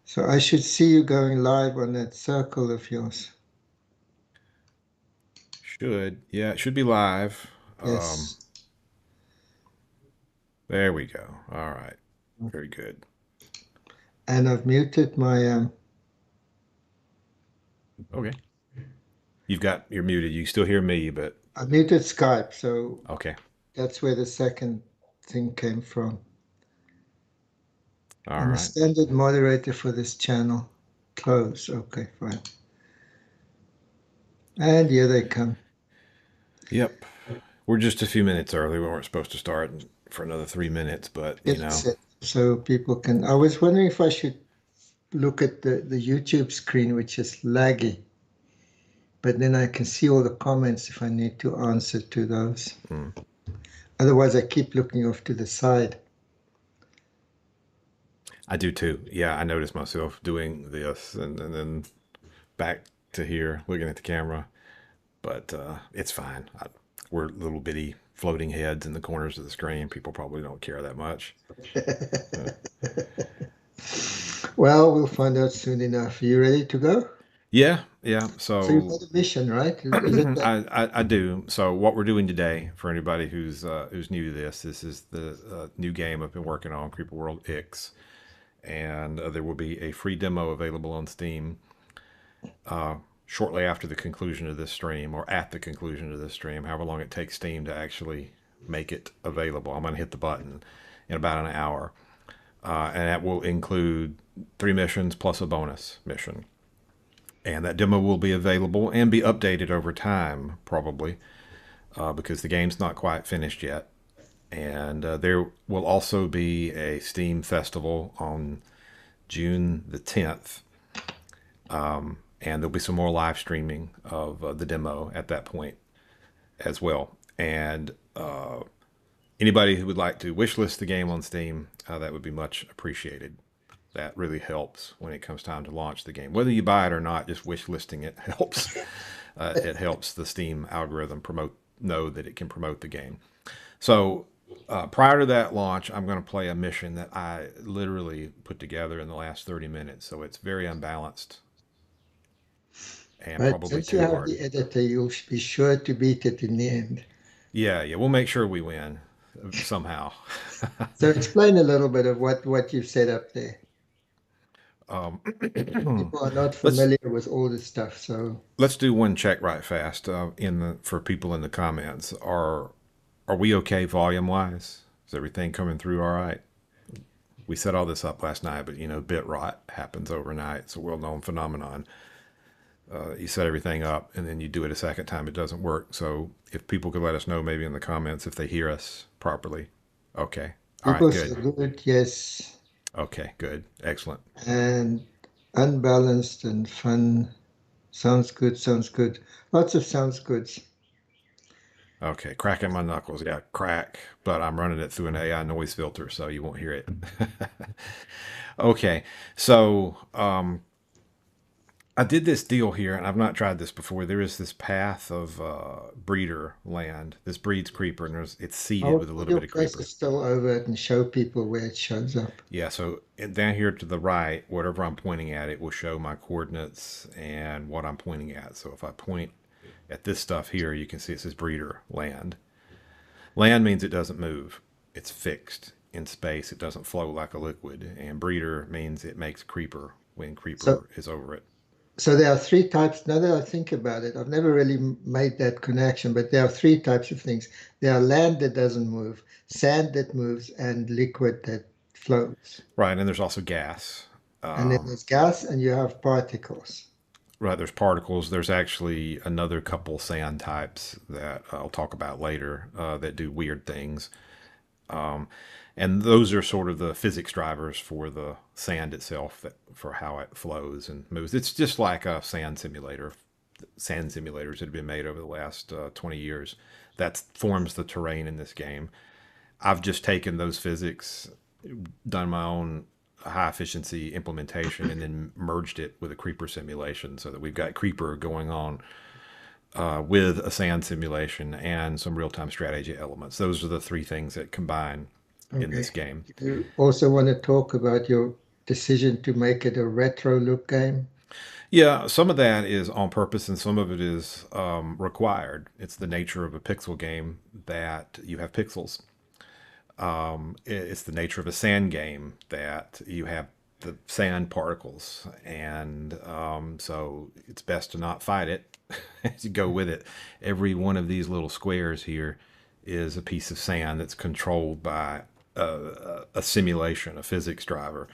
So I should see you going live on that circle of yours. Should. Yeah, it should be live. Um, Yes. there we go. All right. Very good. And I've muted my Okay. You're muted. You still hear me, but I muted Skype, so okay. that's where the second thing came from. All I'm a right. standard moderator for this channel. Close. Okay, fine. And here they come. Yep. We're just a few minutes early. We weren't supposed to start for another 3 minutes, but Get it set so people can. I was wondering if I should look at the YouTube screen, which is laggy, but then I can see all the comments if I need to answer to those. mm, Otherwise, I keep looking off to the side. I do too. Yeah, I noticed myself doing this and then back to here looking at the camera, but it's fine. We're little bitty floating heads in the corners of the screen. People probably don't care that much. Uh, Well, we'll find out soon enough. Are you ready to go? yeah, yeah. So you've So got a mission, right? Is it that? I do. So what we're doing today, for anybody who's new to this is the new game I've been working on, Creeper World IXE, and there will be a free demo available on Steam shortly after the conclusion of this stream, or at the conclusion of this stream, however long it takes Steam to actually make it available. I'm going to hit the button in about an hour, and that will include 3 missions plus a bonus mission. And that demo will be available and be updated over time, probably, because the game's not quite finished yet. And there will also be a Steam festival on June the 10th. And there'll be some more live streaming of the demo at that point as well. And anybody who would like to wishlist the game on Steam, that would be much appreciated. That really helps when it comes time to launch the game. Whether you buy it or not, just wish listing it helps. It helps the Steam algorithm know that it can promote the game. So prior to that launch, I'm going to play a mission that I literally put together in the last 30 minutes. So it's very unbalanced and But probably since you too have hard. the editor, you'll be sure to beat it in the end. Yeah, yeah, we'll make sure we win somehow. So explain a little bit of what you've set up there. um, People are not let's familiar with all this stuff, so let's do one check right fast in the for people in the comments. Are we okay volume wise? Is everything coming through all right? We set all this up last night, but bit rot happens overnight. It's a well known phenomenon. You set everything up and then you do it a second time, it doesn't work. So if people could let us know maybe in the comments if they hear us properly. Okay. All right, people say good. good, yes, Okay, good. Excellent. and unbalanced and fun. Sounds good, sounds good. Lots of sounds goods. Okay, cracking my knuckles. Yeah, crack, but I'm running it through an AI noise filter, so you won't hear it. Okay, so I did this deal here, and I've not tried this before. There is this path of breeder land. This breeds creeper, and it's seeded I'll with a put little your bit of cursor creeper. still over it and show people where it shows up. Yeah, so down here to the right, whatever I'm pointing at, it will show my coordinates and what I'm pointing at. So if I point at this stuff here, you can see it says breeder land. Land means it doesn't move. It's fixed in space. It doesn't flow like a liquid. And breeder means it makes creeper when So, creeper is over it. so there are three types. Now that I think about it, I've never really made that connection, but there are three types of things. There are land that doesn't move, sand that moves, and liquid that floats. Right, and there's also gas. And then Um, there's gas, and you have particles. right, there's particles. There's actually another couple sand types that I'll talk about later that do weird things. Um, and those are sort of the physics drivers for the sand itself, for how it flows and moves. It's just like a sand simulator, sand simulators that have been made over the last 20 years. That forms the terrain in this game. I've just taken those physics, done my own high efficiency implementation, and then merged it with a creeper simulation so that we've got creeper going on with a sand simulation and some real time strategy elements. Those are the three things that combine in Okay. this game. You also want to talk about your decision to make it a retro look game? Yeah, some of that is on purpose and some of it is required. It's the nature of a pixel game that you have pixels. It's the nature of a sand game that you have the sand particles. And so it's best to not fight it as you go with it. Every one of these little squares here is a piece of sand that's controlled by a simulation, a physics driver,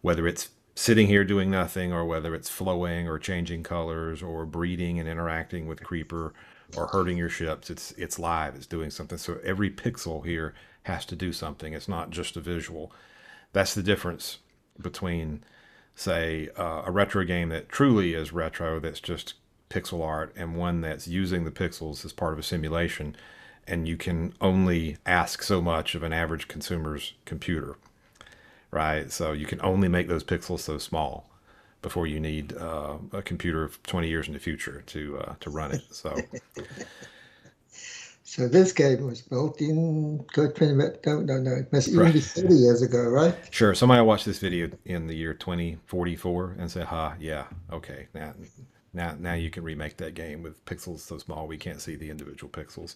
whether it's sitting here doing nothing or whether it's flowing or changing colors or breeding and interacting with creeper or hurting your ships. It's live, it's doing something. So every pixel here has to do something. It's not just a visual. That's the difference between, say, a retro game that truly is retro, that's just pixel art, and one that's using the pixels as part of a simulation. And you can only ask so much of an average consumer's computer, right? So you can only make those pixels so small before you need a computer 20 years in the future to run it. So this game was built in, no, it must even Right. be 30 years ago, right? Sure, somebody will watch this video in the year 2044 and say, yeah, okay, now you can remake that game with pixels so small we can't see the individual pixels.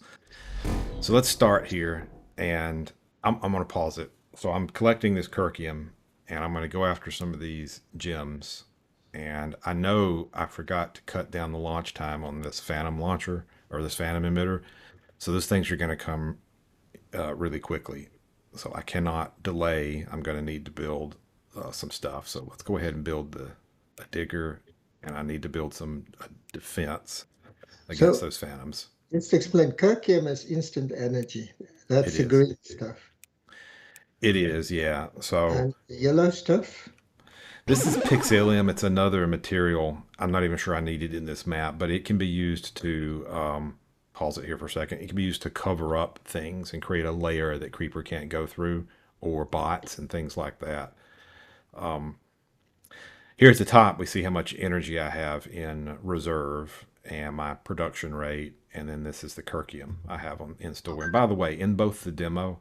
So let's start here, and I'm going to pause it. So I'm collecting this curcium, and I'm going to go after some of these gems. And I know I forgot to cut down the launch time on this phantom launcher or this phantom emitter. So those things are going to come really quickly. So I cannot delay. I'm going to need to build some stuff. So let's go ahead and build a digger, and I need to build some defense against those phantoms. Just to explain, curcium is instant energy. That's the green stuff. It is, yeah. So and the yellow stuff? This is Pixelium. It's another material. I'm not even sure I need it in this map, but it can be used to, pause it here for a second. It can be used to cover up things and create a layer that Creeper can't go through, or bots and things like that. Here at the top, we see how much energy I have in reserve and my production rate. And then this is the curcium I have in store. And by the way, in both the demo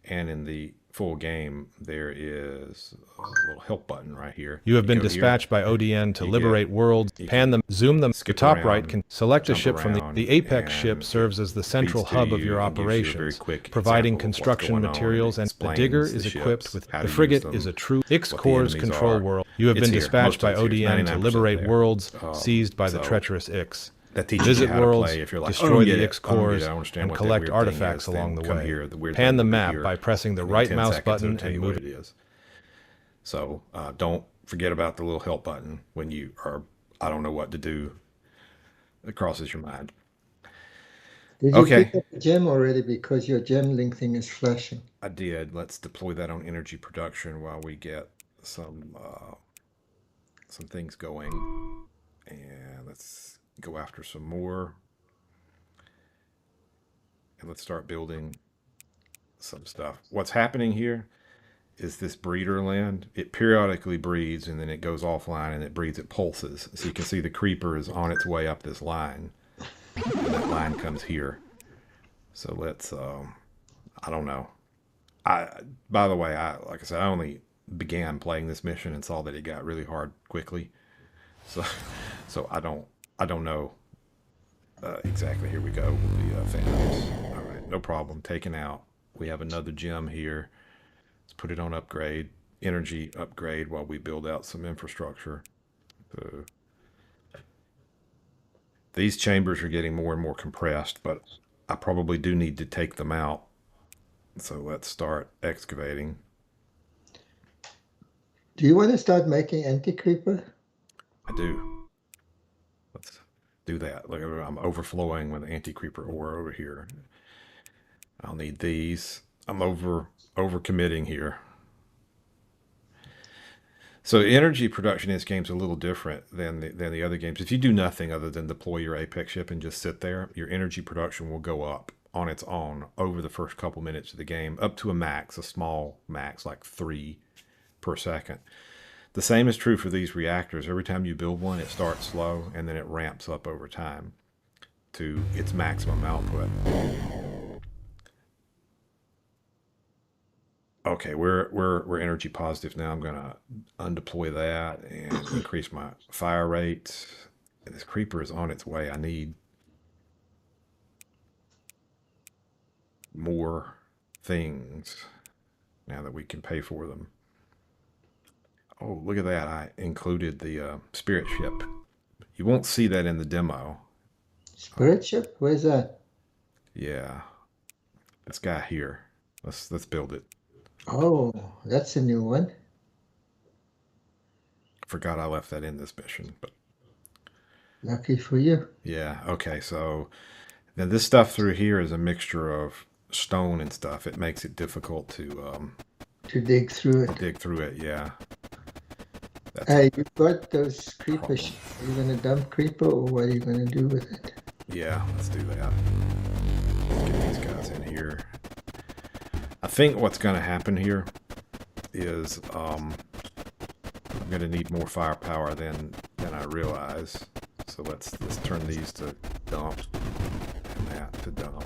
and in the full game, there is a little help button right here. You have been dispatched by ODN to liberate worlds, pan them, zoom them. The top right can select a ship from the Apex ship serves as the central hub of your operations, providing construction materials, and the digger is equipped with the frigate is a true IXE Core's control world. You have been dispatched by ODN to liberate worlds seized by the treacherous IXE. That teaches Visit you how worlds, to play if you're like, destroy the it, IXE cores, and collect artifacts along the way. Pan the map by pressing the right mouse button and move it. So don't forget about the little help button when you are, I don't know what to do, it crosses your mind. Did you pick up the gem already, because your gem link thing is flashing? I did. Let's deploy that on energy production while we get some things going. And let's go after some more. And let's start building some stuff. What's happening here is this breeder land. It periodically breeds and then it goes offline and it breeds, it pulses. So you can see the creeper is on its way up this line. And that line comes here. So let's, I don't know. By the way, like I said, I only began playing this mission and saw that it got really hard quickly. So I don't know exactly. Here we go with the phantoms. All right, no problem. Taken out. We have another gem here. Let's put it on upgrade, energy upgrade, while we build out some infrastructure. So these chambers are getting more and more compressed, but I probably do need to take them out. So let's start excavating. Do you want to start making anti-creeper? I do. Let's do that. Look, I'm overflowing with anti-creeper ore over here. I'll need these. I'm over committing here. So energy production in this game is a little different than the other games. If you do nothing other than deploy your Apex ship and just sit there, your energy production will go up on its own over the first couple minutes of the game, up to a max, a small max, like 3 per second. The same is true for these reactors. Every time you build one, it starts slow and then it ramps up over time to its maximum output. Okay, we're energy positive now. I'm gonna undeploy that and increase my fire rate. This creeper is on its way. I need more things now that we can pay for them. Oh, look at that. I included the spirit ship. You won't see that in the demo. Spirit ship? Where's that? Yeah. This guy here. Let's build it. Oh, that's a new one. Forgot I left that in this mission, but Lucky for you. yeah, okay, so then this stuff through here is a mixture of stone and stuff. It makes it difficult to dig through it. Yeah. Hey, you've got those creeper ships. Are you gonna dump creeper, or what are you gonna do with it? Yeah, let's do that. Let's get these guys in here. I think what's gonna happen here is I'm gonna need more firepower than I realize. So let's turn these to dump and that to dump.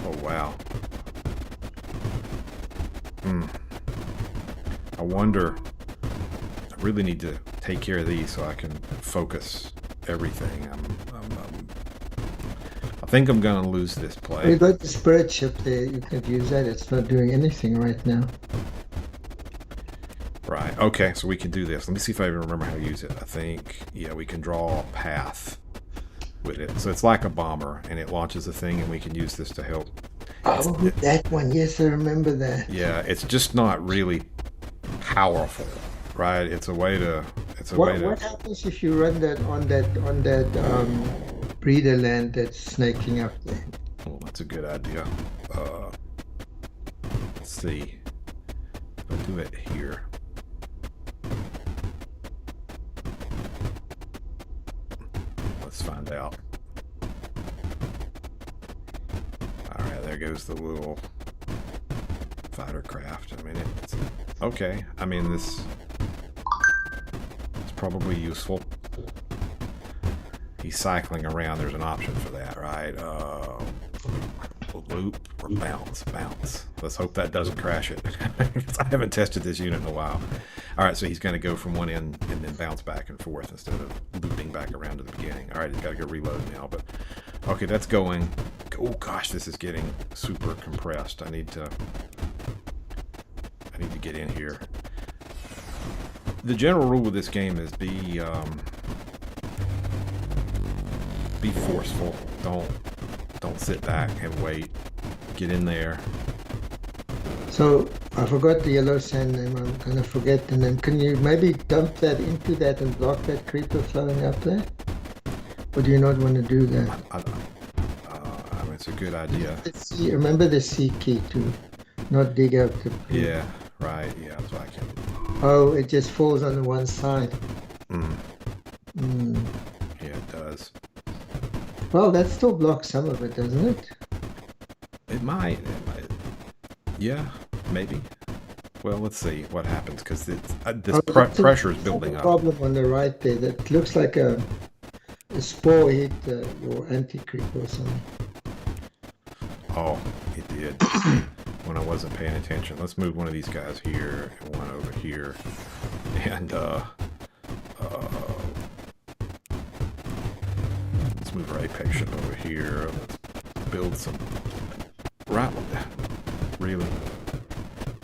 Oh wow. I wonder, I really need to take care of these so I can focus everything. I think I'm gonna lose this play. You got the spirit ship there. You could use that. It's not doing anything right now. Right. Okay. So we can do this. Let me see if I even remember how to use it. I think, yeah, we can draw a path with it. So it's like a bomber, and it launches a thing, and we can use this to help. Oh, that one. Yes, I remember that. Yeah. It's just not really powerful, right? It's a way to. What happens if you run that on that breeder land that's snaking up there? Well, that's a good idea. Let's see. I'll do it here. Let's find out. All right, there goes the little fighter craft. I mean, it's okay. I mean, this is probably useful. He's cycling around. There's an option for that, right? Loop or bounce. Let's hope that doesn't crash it. I haven't tested this unit in a while. All right, so he's going to go from one end and then bounce back and forth instead of looping back around to the beginning. All right, he's got to go reload now, but okay, that's going. Oh gosh, this is getting super compressed. I need to get in here. The general rule with this game is be forceful. Don't sit back and wait. Get in there. So I forgot the yellow sand name. I'm gonna forget the name. Can you maybe dump that into that and block that creeper flowing up there? Or do you not want to do that? I mean, it's a good idea. Remember the C key to not dig out the. Yeah, right. Yeah, that's what I can. Oh, it just falls on the one side. Yeah, it does. Well, that still blocks some of it, doesn't it? It might. Yeah, maybe. Well, let's see what happens because this pressure is building up. Problem on the right there. That looks like a spore hit your anti-creep or something. Oh, it did. When I wasn't paying attention. Let's move one of these guys here and one over here, and let's move our apex ship over here. Let's build some. Right. Really?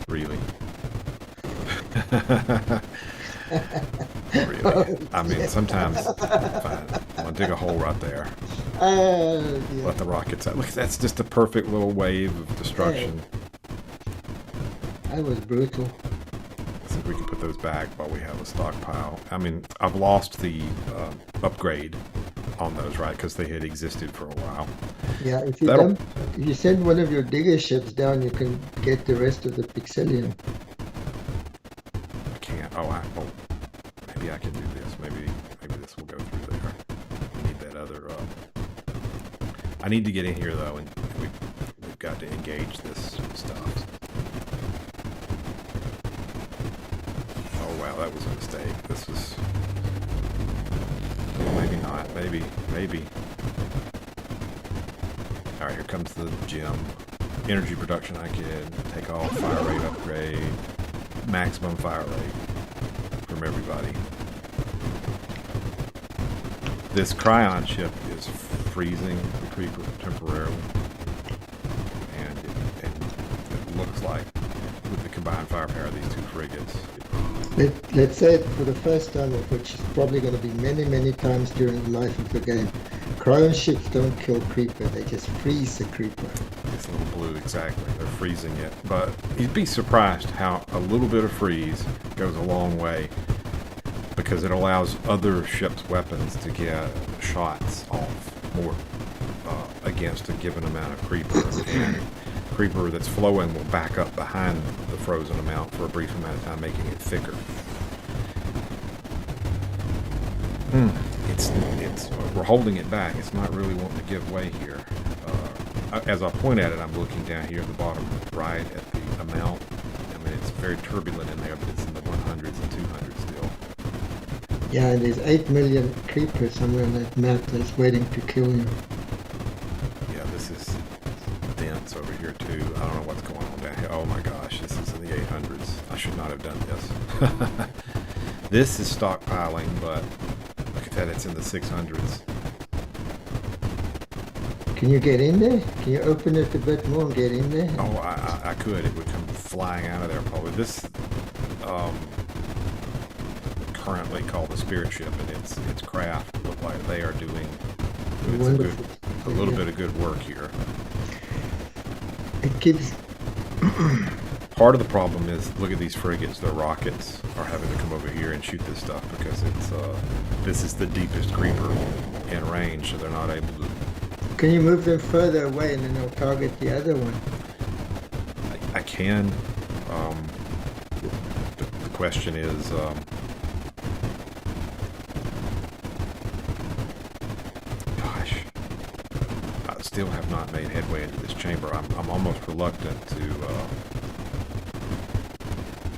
Really? Really? I mean, sometimes, fine. I'm gonna dig a hole right there. Yeah. Let the rockets out. Look, that's just a perfect little wave of destruction. That was brutal. See if we can put those back while we have a stockpile. I mean, I've lost the upgrade on those, right? Because they had existed for a while. Yeah, if you send one of your digger ships down, you can get the rest of the Pixelium. I can't. Oh, maybe I can do this. Maybe this will go through there. I need that other. I need to get in here though, and we've got to engage this stuff. Oh wow, that was a mistake. This was. Maybe not. Maybe. All right, here comes the gem. Energy production I can take off, fire rate upgrade, maximum fire rate from everybody. This Cryon ship is freezing the creeper temporarily, and it looks like with the combined firepower of these two frigates. Let's say for the first time, which is probably going to be many, many times during the life of the game, Cryon ships don't kill creeper, they just freeze the creeper. This little blue, exactly. They're freezing it. But you'd be surprised how a little bit of freeze goes a long way, because it allows other ships' weapons to get shots off more against a given amount of creeper. And creeper that's flowing will back up behind the frozen amount for a brief amount of time, making it thicker. We're holding it back. It's not really wanting to give way here. As I point at it, I'm looking down here at the bottom right at the amount. I mean, it's very turbulent in there, but it's in the 100s and 200s still. Yeah, and there's 8 million creepers somewhere on that map that's waiting to kill you. Yeah, this is dense over here too. I don't know what's going on down here. Oh my gosh, this is in the 800s. I should not have done this. This is stockpiling, but look at that, it's in the 600s. Can you get in there? Can you open it a bit more and get in there? Oh, I could. It would come flying out of there probably. This currently called the Spirit Ship, and its craft look like they are doing a little bit of good work here. It gives... Part of the problem is, look at these frigates. Their rockets are having to come over here and shoot this stuff because it's this is the deepest creeper in range, so they're not able to. Can you move them further away and then they'll target the other one? I can. The question is, gosh, I still have not made headway into this chamber. I'm almost reluctant to.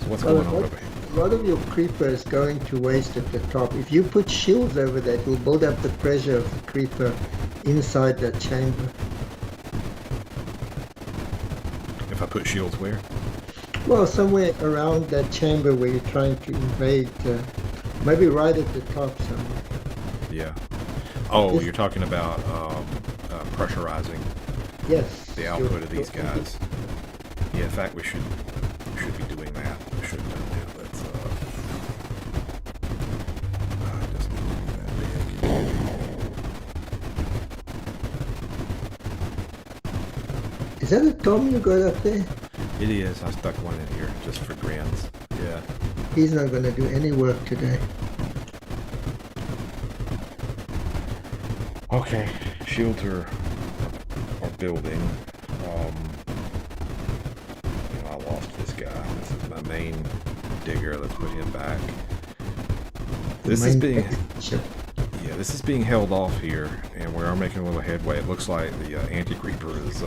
So what's going on over here? A lot of your creeper is going to waste at the top. If you put shields over that, it will build up the pressure of the creeper inside that chamber. If I put shields where? Well, somewhere around that chamber where you're trying to invade, maybe right at the top somewhere. Yeah. Oh, you're talking about pressurizing the output of these guys. Yeah, in fact, we should be doing that. We should have done that. Let's just do that big. Is that a Tom you got up there? It is. I stuck one in here just for grins. Yeah. He's not going to do any work today. Okay. Shields are building. I lost this guy. This is my main digger. Let's put him back. This is being held off here, and we are making a little headway. It looks like the anti-creeper is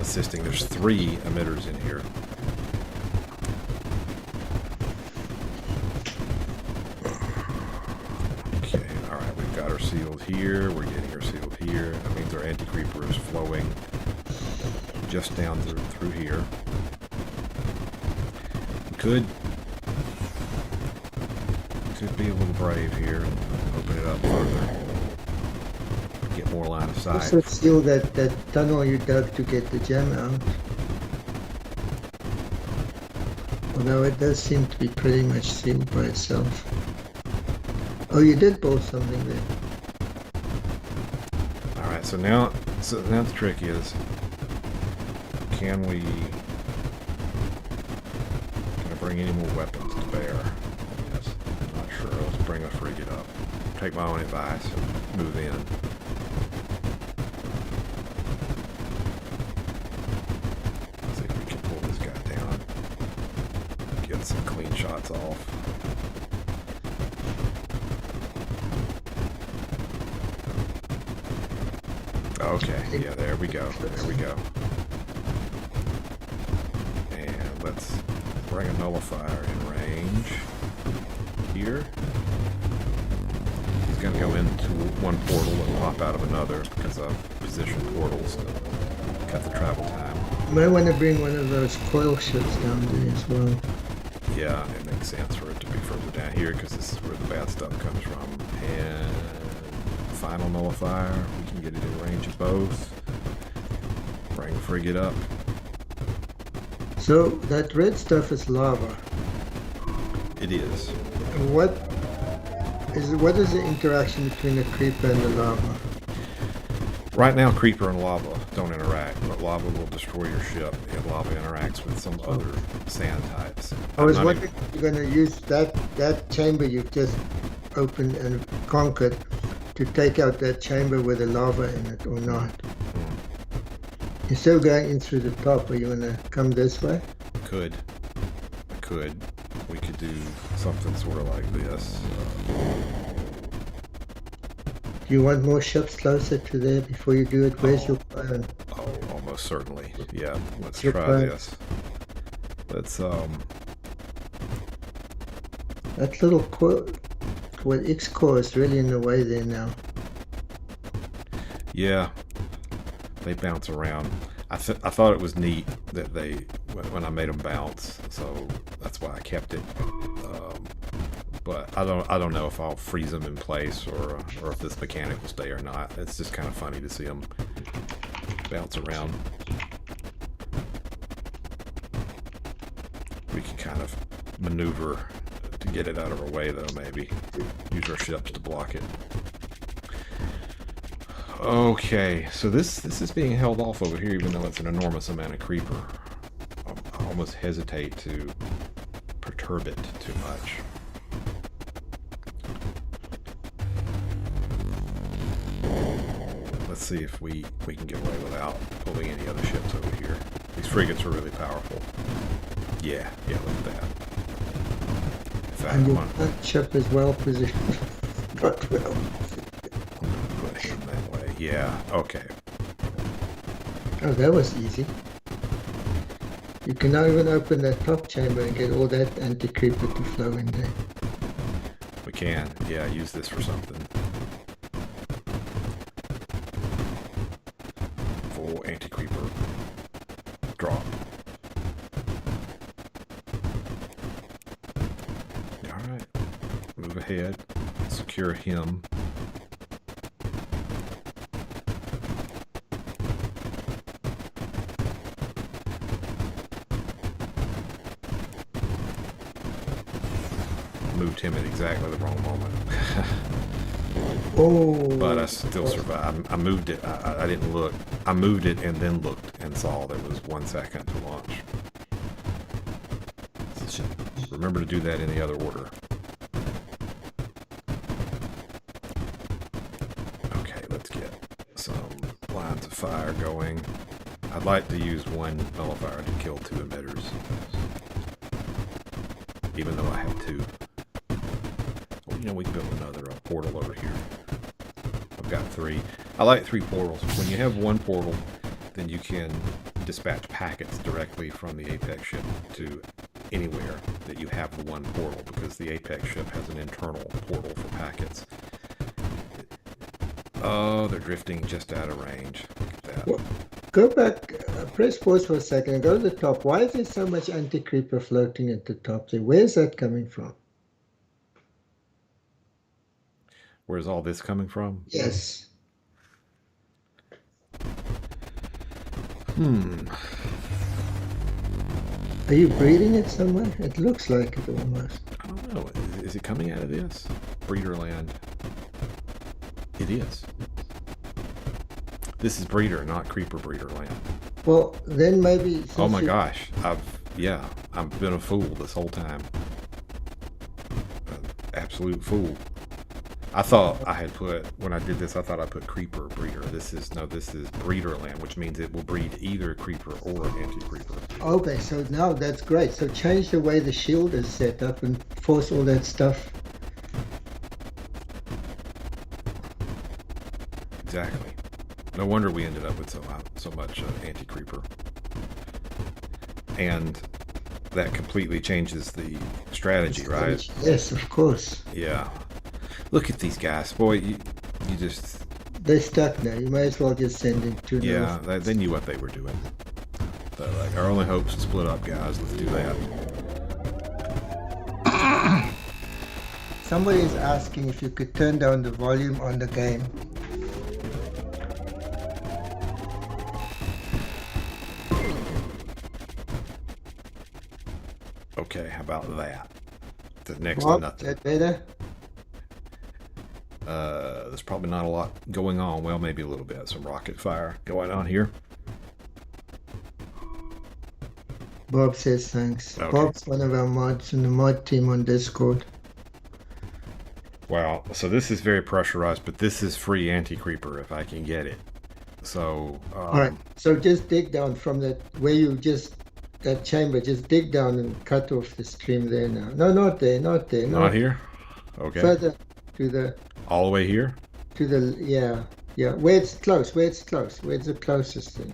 assisting. There's 3 emitters in here. Okay, all right. We've got our sealed here. We're getting our sealed here. That means our anti-creeper is flowing just down through here. Could be a little brave here and open it up further. Get more line of sight. Also seal that tunnel you dug to get the gem out. Although it does seem to be pretty much sealed by itself. Oh, you did build something there. Alright, so now the trick is, can I bring any more weapons to bear? Yes, I'm not sure. Let's bring a frigate up. Take my own advice and move in. Let's see if we can pull this guy down. Get some clean shots off. Okay, yeah, there we go. There we go. And let's bring a nullifier in range here. He's going to go into one portal and pop out of another because I've positioned portals to cut the travel time. You might want to bring one of those coil ships down there as well. Yeah, it makes sense for it to be further down here because this is where the bad stuff comes from. And final nullifier, we can get it in range of both. Bring the frigate up. So that red stuff is lava. It is. And what is the interaction between the creeper and the lava? Right now, creeper and lava don't interact, but lava will destroy your ship, and lava interacts with some other sand types. I was wondering if you're going to use that chamber you've just opened and conquered to take out that chamber with the lava in it or not. Instead of going in through the top, are you going to come this way? Could. We could do something sort of like this. Do you want more ships closer to there before you do it? Where's your plan? Oh, almost certainly. Yeah, let's Your try plan. this. Let's, That little core, what X core is really in the way there now. yeah, they bounce around. I thought it was neat that they, when I made them bounce, so that's why I kept it. But I don't know if I'll freeze them in place or if this mechanic will stay or not. It's just kind of funny to see them bounce around. We can kind of maneuver to get it out of our way, though, maybe. Use our ships to block it. Okay, so this is being held off over here, even though it's an enormous amount of creeper. I almost hesitate to perturb it too much. Let's see if we can get away without pulling any other ships over here. These frigates are really powerful. Yeah, look at that. In fact, And I'm your gonna front ship is well positioned. Not well. push them that way. Yeah, okay. Oh, that was easy. You can now even open that top chamber and get all that anti-creeper to flow in there. We can. Yeah, use this for something. Full anti-creeper drop. Alright. Move ahead. Secure him. Moved him at exactly the wrong moment. Oh! But I still survived. I moved it. I didn't look. I moved it and then looked and saw there was 1 second to launch. So remember to do that in the other order. Okay, let's get some lines of fire going. I'd like to use one nullifier to kill 2 emitters. Even though I have 2. You know, we can build another portal over here. I've got 3. I like 3 portals. When you have 1 portal, then you can dispatch packets directly from the Apex ship to anywhere that you have the 1 portal, because the Apex ship has an internal portal for packets. Oh, they're drifting just out of range. Look at that. Well, go back, press pause for a second and go to the top. Why is there so much anti-creeper floating at the top there? Where's that coming from? Where's all this coming from? Yes. Are you breeding it somewhere? It looks like it almost. I don't know. Is it coming out of this? Breeder land. It is. This is breeder, not creeper breeder land. Well, then maybe... Oh my gosh. I've been a fool this whole time. An absolute fool. I thought I had put, when I did this, I thought I put creeper breeder. This is breeder land, which means it will breed either creeper or anti-creeper. Okay, so now that's great. So change the way the shield is set up and force all that stuff. Exactly. No wonder we ended up with so much anti-creeper. And that completely changes the strategy, right? Yes, of course. Yeah. Look at these guys, boy. You just. They're stuck now. You might as well just send in two. Yeah, they knew what they were doing. So, like, our only hope's to split up, guys. Let's do that. Somebody is asking if you could turn down the volume on the game. Okay, how about that? The next Bob, nothing. is that better? There's probably not a lot going on. Well, maybe a little bit. Some rocket fire going on here. Bob says thanks. Okay. Bob's one of our mods in the mod team on Discord. Wow. So this is very pressurized, but this is free anti-creeper if I can get it. So. All right. So just dig down from that where you just that chamber. Just dig down and cut off the stream there now. No, not there. Not there. Not here. Okay. Further to the. All the way here. To the yeah. Where it's close. Where it's close. Where's the closest thing?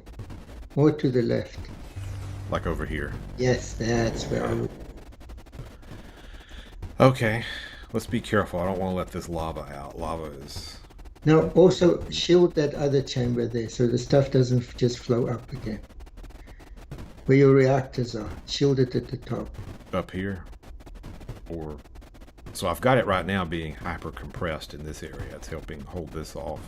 More to the left. Like over here. Yes, that's where I would. Okay. Let's be careful. I don't want to let this lava out. Lava is. Now, also shield that other chamber there so the stuff doesn't just flow up again. Where your reactors are. Shield it at the top. Up here? Or. So I've got it right now being hyper compressed in this area. It's helping hold this off.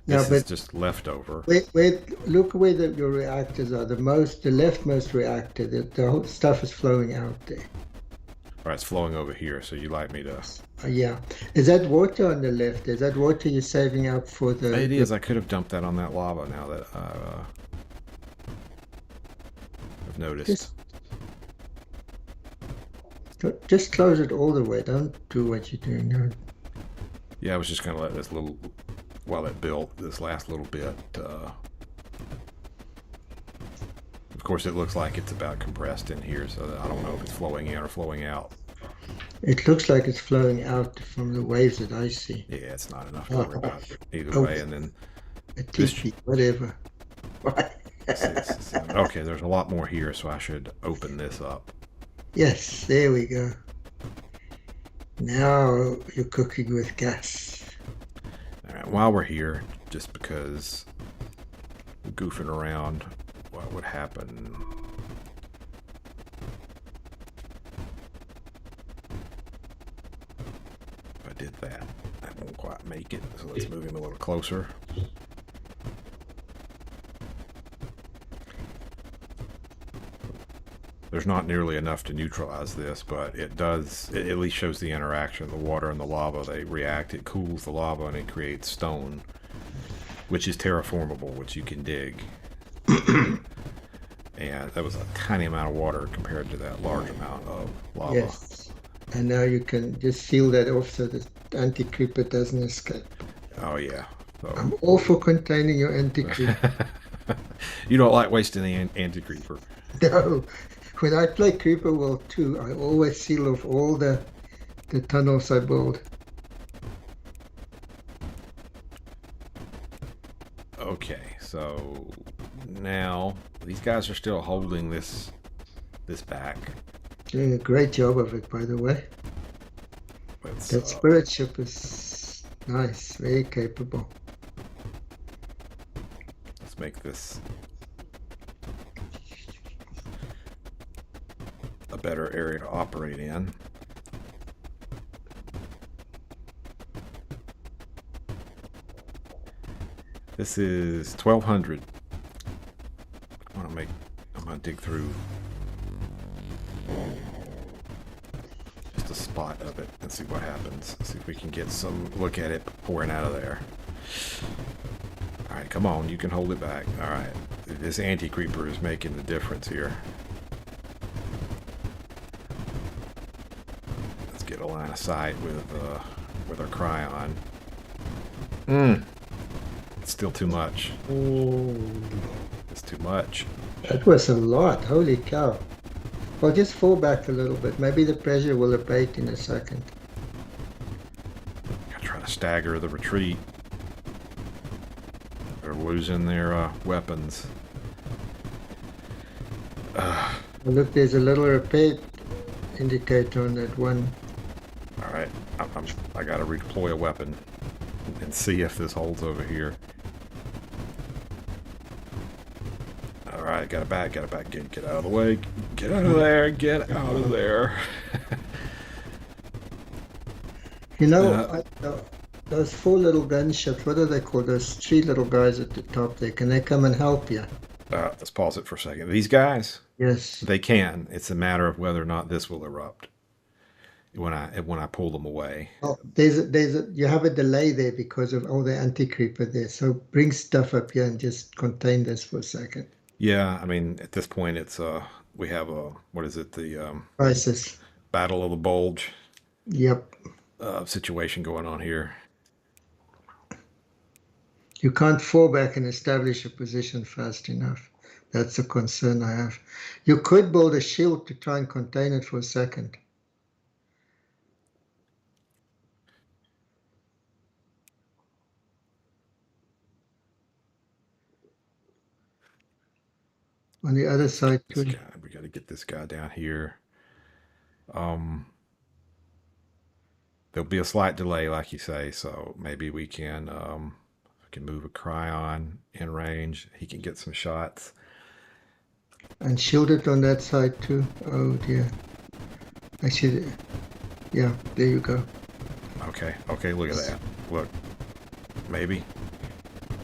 This is just leftover. Look where your reactors are. The leftmost reactor. The whole stuff is flowing out there. All right, it's flowing over here. So you like me to? Yeah. Is that water on the left? Is that water you're saving up for the? It is. I could have dumped that on that lava. Now that I've noticed. Just close it all the way. Don't do what you're doing now. Yeah, I was just going to let this little. While it built this last little bit, of course it looks like it's about compressed in here, so I don't know if it's flowing in or flowing out. It looks like it's flowing out from the waves that I see. Yeah, it's not enough to worry about either way. And then a TP, whatever. Okay, there's a lot more here, so I should open this up. Yes, there we go. Now you're cooking with gas. All right, while we're here, just because we're goofing around, what would happen? If I did that, that won't quite make it, so let's move him a little closer. There's not nearly enough to neutralize this, but it does, it at least shows the interaction. The water and the lava, they react. It cools the lava and it creates stone, which is terraformable, which you can dig. And that was a tiny amount of water compared to that large amount of lava. Yes. And now you can just seal that off so the anti-creeper doesn't escape. Oh, yeah. So. I'm all for containing your anti-creeper. You don't like wasting the anti-creeper. No. When I play Creeper World 2, I always seal off all the tunnels I build. Okay, so now these guys are still holding this back. Doing a great job of it, by the way. That spirit ship is nice, very capable. Let's make this a better area to operate in. This is 1200. I'm gonna dig through just a spot of it and see what happens. See if we can get some look at it pouring out of there. All right, come on, you can hold it back. All right, this anti-creeper is making the difference here. Get a line of sight with our cryon. It's still too much. It's too much. That was a lot. Holy cow. Well, just fall back a little bit. Maybe the pressure will abate in a second. Gotta try to stagger the retreat. They're losing their weapons. Well, look, there's a little repair indicator on that one All right, I gotta redeploy a weapon and see if this holds over here. All right, got it back. Get out of the way. Get out of there. Get out of there. You know, those 4 little gunships, what are they called? Those 3 little guys at the top there, can they come and help you? Let's pause it for a second. These guys, Yes. they can. It's a matter of whether or not this will erupt when I pull them away. Oh, you have a delay there because of all the anti-creeper there. So bring stuff up here and just contain this for a second. Yeah, I mean, at this point, it's we have a, what is it, the Crisis. Battle of the Bulge Yep. situation going on here. You can't fall back and establish a position fast enough. That's a concern I have. You could build a shield to try and contain it for a second. On the other side too. We got to get this guy down here. There'll be a slight delay, like you say, so maybe we can move a Cryon in range. He can get some shots. And shield it on that side too. Oh dear. Actually, yeah, there you go. Okay, look at that. Look. Maybe.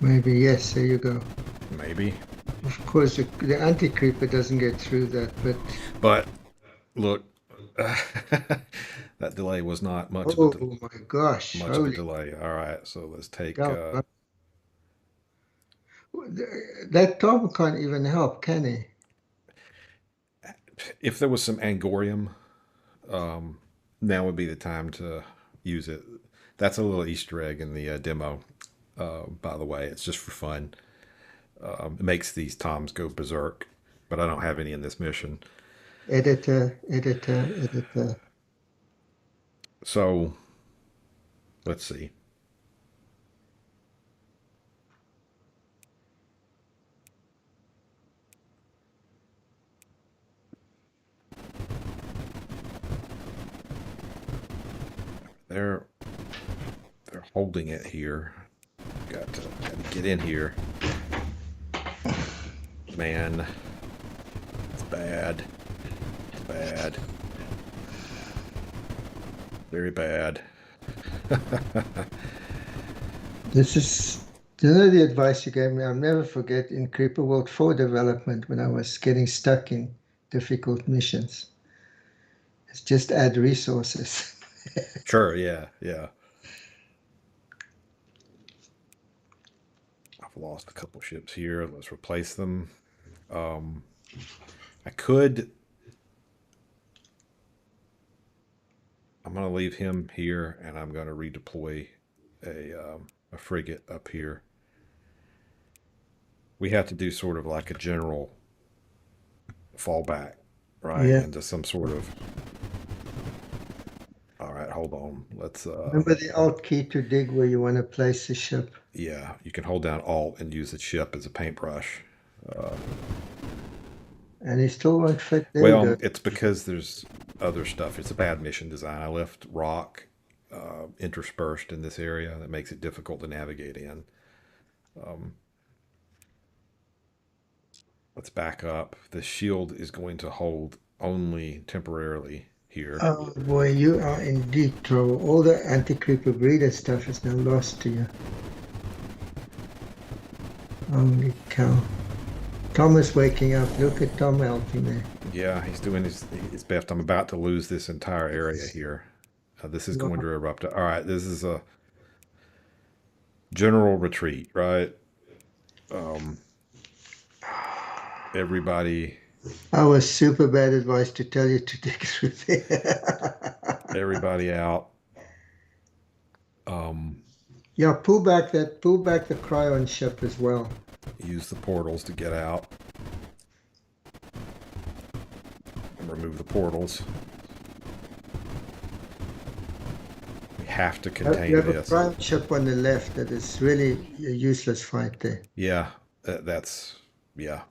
Maybe, yes, there you go. Maybe. Of course, the anti-creeper doesn't get through that, But look, that delay was not much oh of a my gosh, much of a delay. All right, so let's take. That Tom can't even help, can he? If there was some Angorium, now would be the time to use it. That's a little Easter egg in the demo, by the way. It's just for fun. It makes these toms go berserk, but I don't have any in this mission. Editor. So, let's see. They're holding it here. Got to get in here. Man, it's bad. It's bad. Very bad. This is, you know, the advice you gave me, I'll never forget in Creeper World 4 development when I was getting stuck in difficult missions. It's just add resources. Sure, yeah. I've lost a couple ships here. Let's replace them. I could. I'm going to leave him here, and I'm going to redeploy a frigate up here. We have to do sort of like a general fallback, right? Yeah. Into some sort of. All right, hold on. Let's. Remember the Alt key to dig where you want to place the ship. Yeah, you can hold down Alt and use the ship as a paintbrush. And he still won't fit there. Well, it's because there's other stuff. It's a bad mission design. I left rock interspersed in this area. That makes it difficult to navigate in. Let's back up. The shield is going to hold only temporarily here. Oh boy, you are in deep trouble. All the anti-creeper breeder stuff is now lost to you. Holy cow. Tom is waking up. Look at Tom helping there. Yeah, he's doing his best. I'm about to lose this entire area here. This is going to erupt. All right, this is a general retreat, right? Everybody. I was super bad advice to tell you to dig through there. Everybody out. Yeah, pull back the cryon ship as well. Use the portals to get out. And remove the portals. We have to contain you have this. A cryon ship on the left that is really a useless fight there. Yeah, yeah.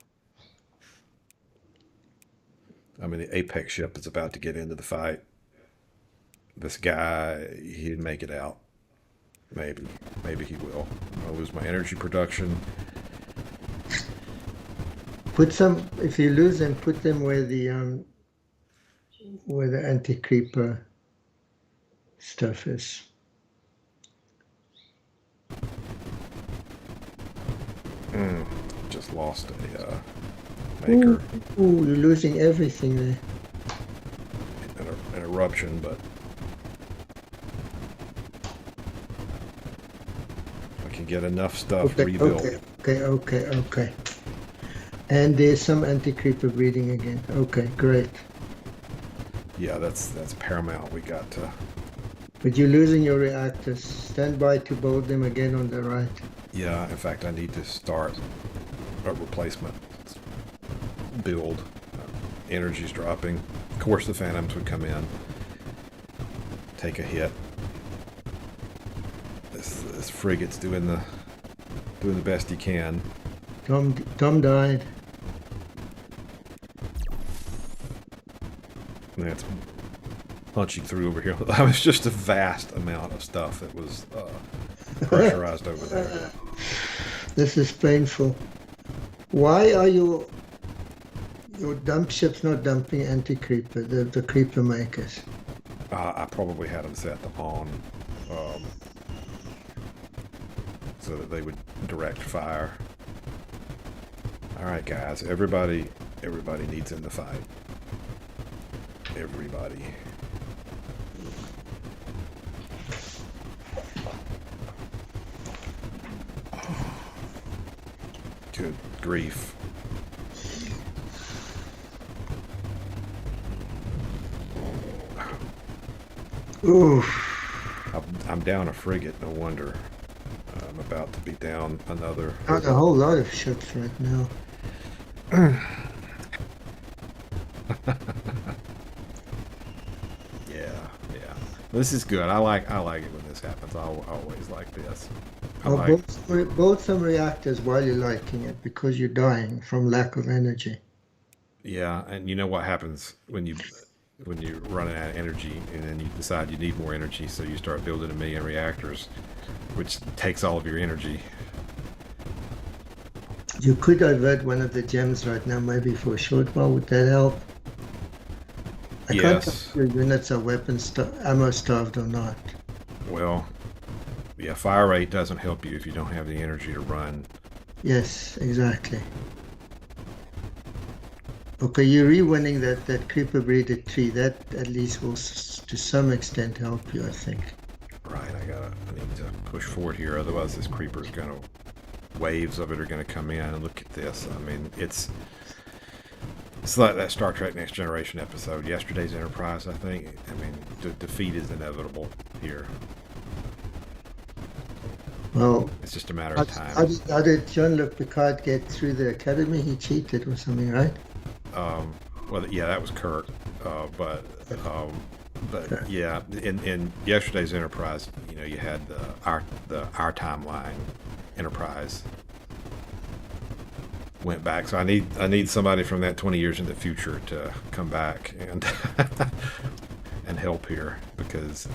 I mean, the Apex ship is about to get into the fight. This guy, he'd make it out. Maybe he will. I'll lose my energy production. Put some, if you lose them, put them where the anti-creeper stuff is. Just lost a maker. Ooh, you're losing everything there. An eruption, but I can get enough stuff rebuilt. Okay. And there's some anti-creeper breeding again. Okay, great. Yeah, that's paramount. We got to. But you're losing your reactors. Stand by to build them again on the right. Yeah, in fact, I need to start a replacement build. Energy's dropping. Of course, the phantoms would come in, take a hit. This frigate's doing the best he can. Tom died. That's punching through over here. That was just a vast amount of stuff that was pressurized over there. This is painful. Why are your dump ships not dumping anti-creeper, the creeper makers? I probably had them set on so that they would direct fire. All right, guys. Everybody needs in the fight. Everybody. Good grief. Oof. I'm down a frigate, no wonder. I'm about to be down another. Not a whole lot of ships right now. Yeah. This is good. I like it when this happens. I always like this. Build some reactors while you're liking it, because you're dying from lack of energy. Yeah, and you know what happens when you're running out of energy, and then you decide you need more energy, so you start building 1 million reactors, which takes all of your energy. You could divert one of the gems right now, maybe for a short while. Would that help? I can't tell if your units are ammo starved or not. Well, yeah, fire rate doesn't help you if you don't have the energy to run. Yes, exactly. Okay, you're re-winning that creeper breeder tree. That at least will, to some extent, help you, I think. Right, I need to push forward here, otherwise this creeper's gonna, waves of it are gonna come in. And look at this. I mean, it's like that Star Trek Next Generation episode, Yesterday's Enterprise, I think. I mean, defeat is inevitable here. Well, it's just a matter of time. How did Jean-Luc Picard get through the academy? He cheated or something, right? Well, yeah, that was Kirk. But yeah, in Yesterday's Enterprise, you know, you had our timeline Enterprise went back. So I need somebody from that 20 years in the future to come back and and help here, because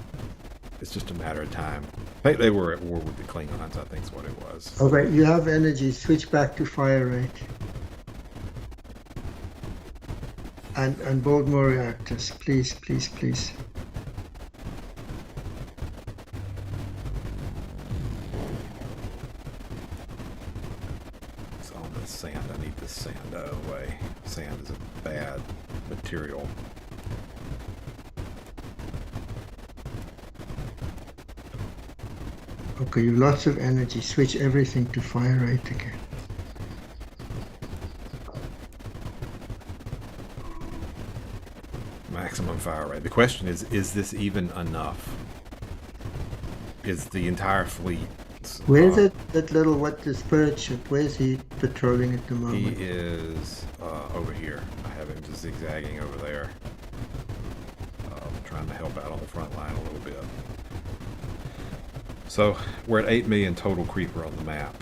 it's just a matter of time. I think they were at war with the Klingons, I think is what it was. Okay, you have energy. Switch back to fire rate. And build more reactors, please. It's on the sand. I need this sand out of the way. Sand is a bad material. Okay, you have lots of energy. Switch everything to fire rate again. Maximum fire rate. The question is this even enough? Is the entire fleet... Where's that little, the spirit ship? Where's he patrolling at the moment? He is over here. I have him just zigzagging over there. Trying to help out on the front line a little bit. So we're at 8 million total creeper on the map.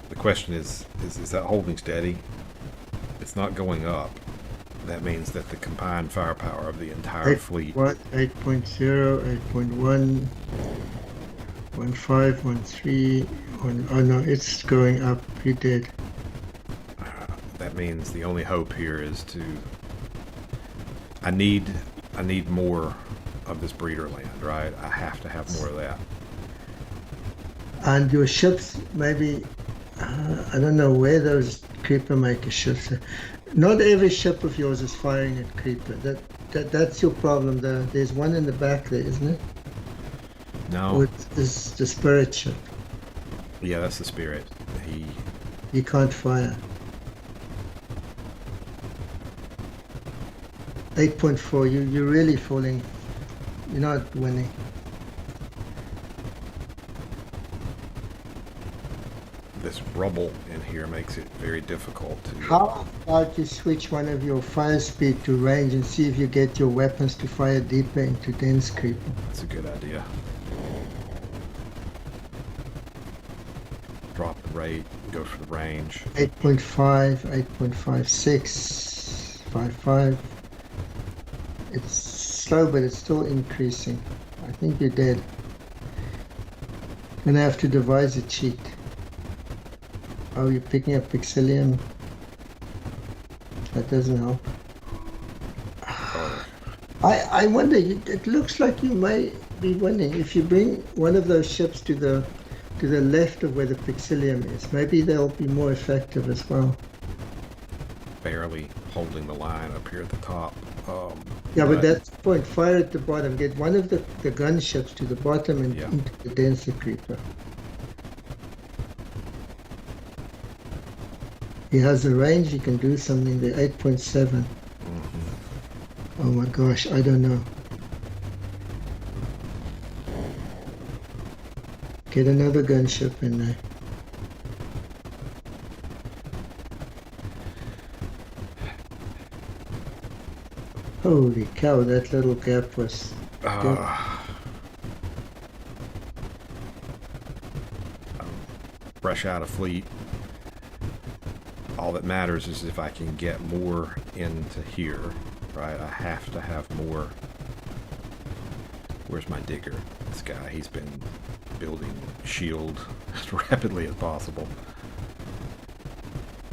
The question is that holding steady? It's not going up. that means that the combined firepower of the entire fleet. 8.0, 8.1, 1.5, 1.3, oh no, it's going up. You did. That means the only hope here is to. I need more of this breeder land, right? I have to have more of that. And your ships, maybe, I don't know where those creeper maker ships are. Not every ship of yours is firing at creeper. That's your problem there. There's one in the back there, isn't it? No. Or it's the spirit ship. Yeah, that's the spirit. He can't fire. 8.4, you're really falling. You're not winning. This rubble in here makes it very difficult to. How about you switch one of your fire speed to range and see if you get your weapons to fire deeper into dense creeper? That's a good idea. Drop the rate, go for the range. 8.5, 8.56, 5.5. It's slow, but it's still increasing. I think you're dead. Gonna have to devise a cheat. Oh, you're picking up Pixelium. That doesn't help. I wonder, it looks like you may be winning. If you bring one of those ships to the left of where the Pixelium is, maybe they'll be more effective as well. Barely holding the line up here at the top. Yeah, but that's the point. Fire at the bottom. Get one of the gunships to the bottom and into the denser creeper. He has a range, he can do something there. 8.7. Oh my gosh, I don't know. Get another gunship in there. Holy cow, that little gap was... Fresh out of fleet. All that matters is if I can get more into here, right? I have to have more. Where's my digger? This guy, he's been building shield as rapidly as possible.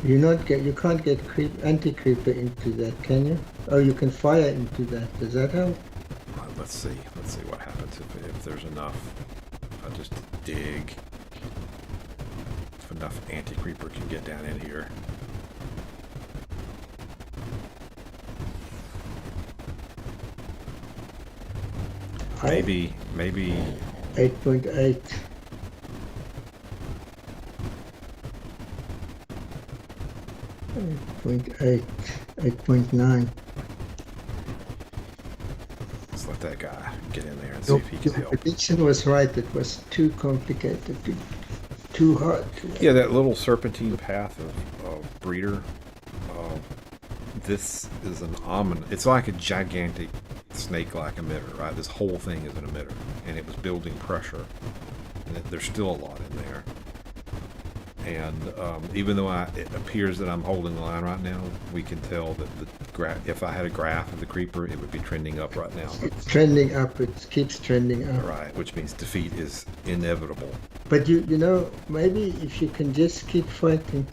You can't get anti-creeper into that, can you? Oh, you can fire into that. Does that help? Let's see what happens if there's enough. I'll just dig. If enough anti-creeper can get down in here. Maybe 8.8. 8.8, 8.9. Let's let that guy get in there and see if he can help. The prediction was right. It was too complicated, too hard. Yeah, that little serpentine path of breeder. This is an ominous. It's like a gigantic snake-like emitter, right? This whole thing is an emitter, and it was building pressure, and there's still a lot in there. And even though it appears that I'm holding the line right now, we can tell that if I had a graph of the creeper, it would be trending up right now. It's trending up. It keeps trending up. Right, which means defeat is inevitable. But you know, maybe if you can just keep fighting.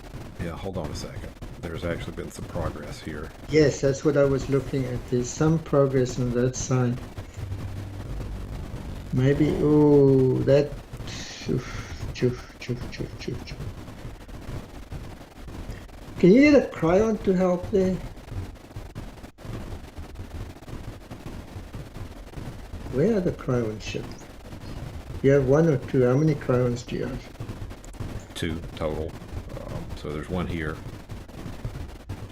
Yeah, hold on a second. There's actually been some progress here. Yes, that's what I was looking at. There's some progress on that side. Maybe, oh, that... Can you get a cryon to help there? Where are the cryon ships? You have one or two. How many cryons do you have? 2 total. So there's one here,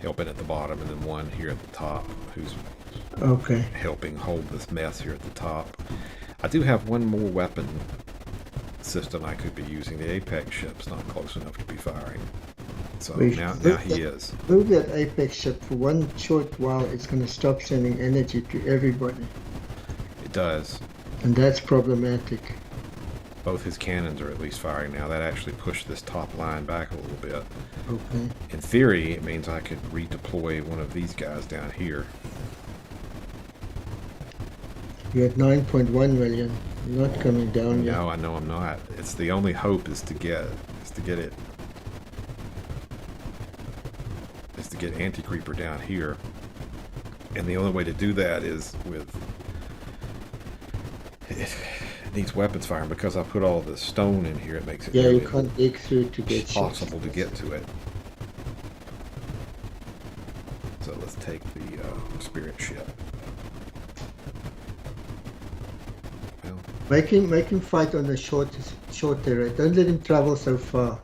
helping at the bottom, and then one here at the top who's helping hold this mess here at the top. I do have one more weapon system I could be using. The Apex ship's not close enough to be firing. So now he is. Move that Apex ship for one short while. It's going to stop sending energy to everybody. It does. And that's problematic. Both his cannons are at least firing now. That actually pushed this top line back a little bit. Okay. In theory, it means I could redeploy one of these guys down here. You're at 9.1 million. You're not coming down yet. No, I know I'm not. It's the only hope is to get Anti-Creeper down here. And the only way to do that is with it needs weapons firing. Because I put all the stone in here, it makes it you can't dig through to get possible to get to it. So let's take the spirit ship. Well, make him fight on the short area. Don't let him travel so far.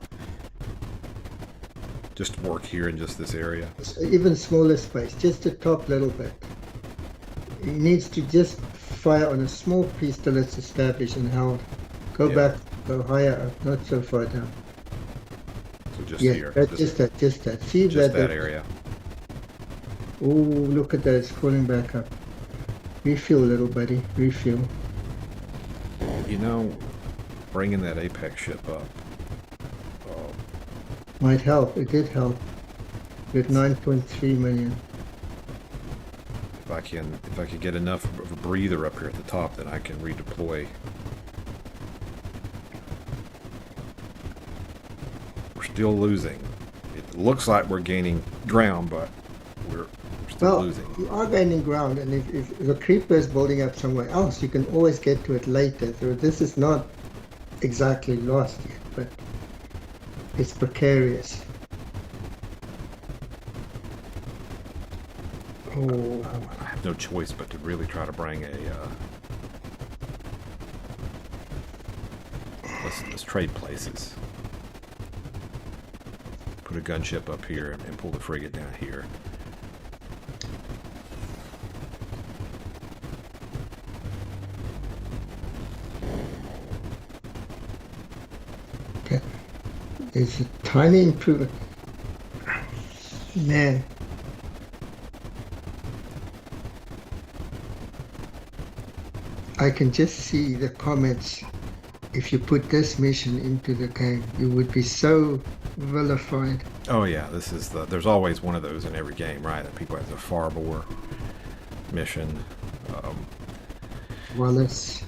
Just work here in just this area. Even smaller space, just the top little bit. He needs to just fire on a small piece till it's established and held. Go back, go higher up, not so far down. So just here. Just that. See just that area. Oh, look at that, it's falling back up. Refuel, little buddy, refuel. You know, bringing that Apex ship up might help. It did help. With 9.3 million. If I could get enough of a breather up here at the top, then I can redeploy. We're still losing. It looks like we're gaining ground, but we're still losing. You are gaining ground, and if the creeper is building up somewhere else, you can always get to it later. So this is not exactly lost yet, but it's precarious. Oh, I have no choice but to really try to bring a. Let's trade places. Put a gunship up here and pull the frigate down here. Okay. There's a tiny improvement. Man. I can just see the comments. If you put this mission into the game, you would be so vilified. Oh yeah, there's always one of those in every game, right? That people have the Farbor mission. Wallace.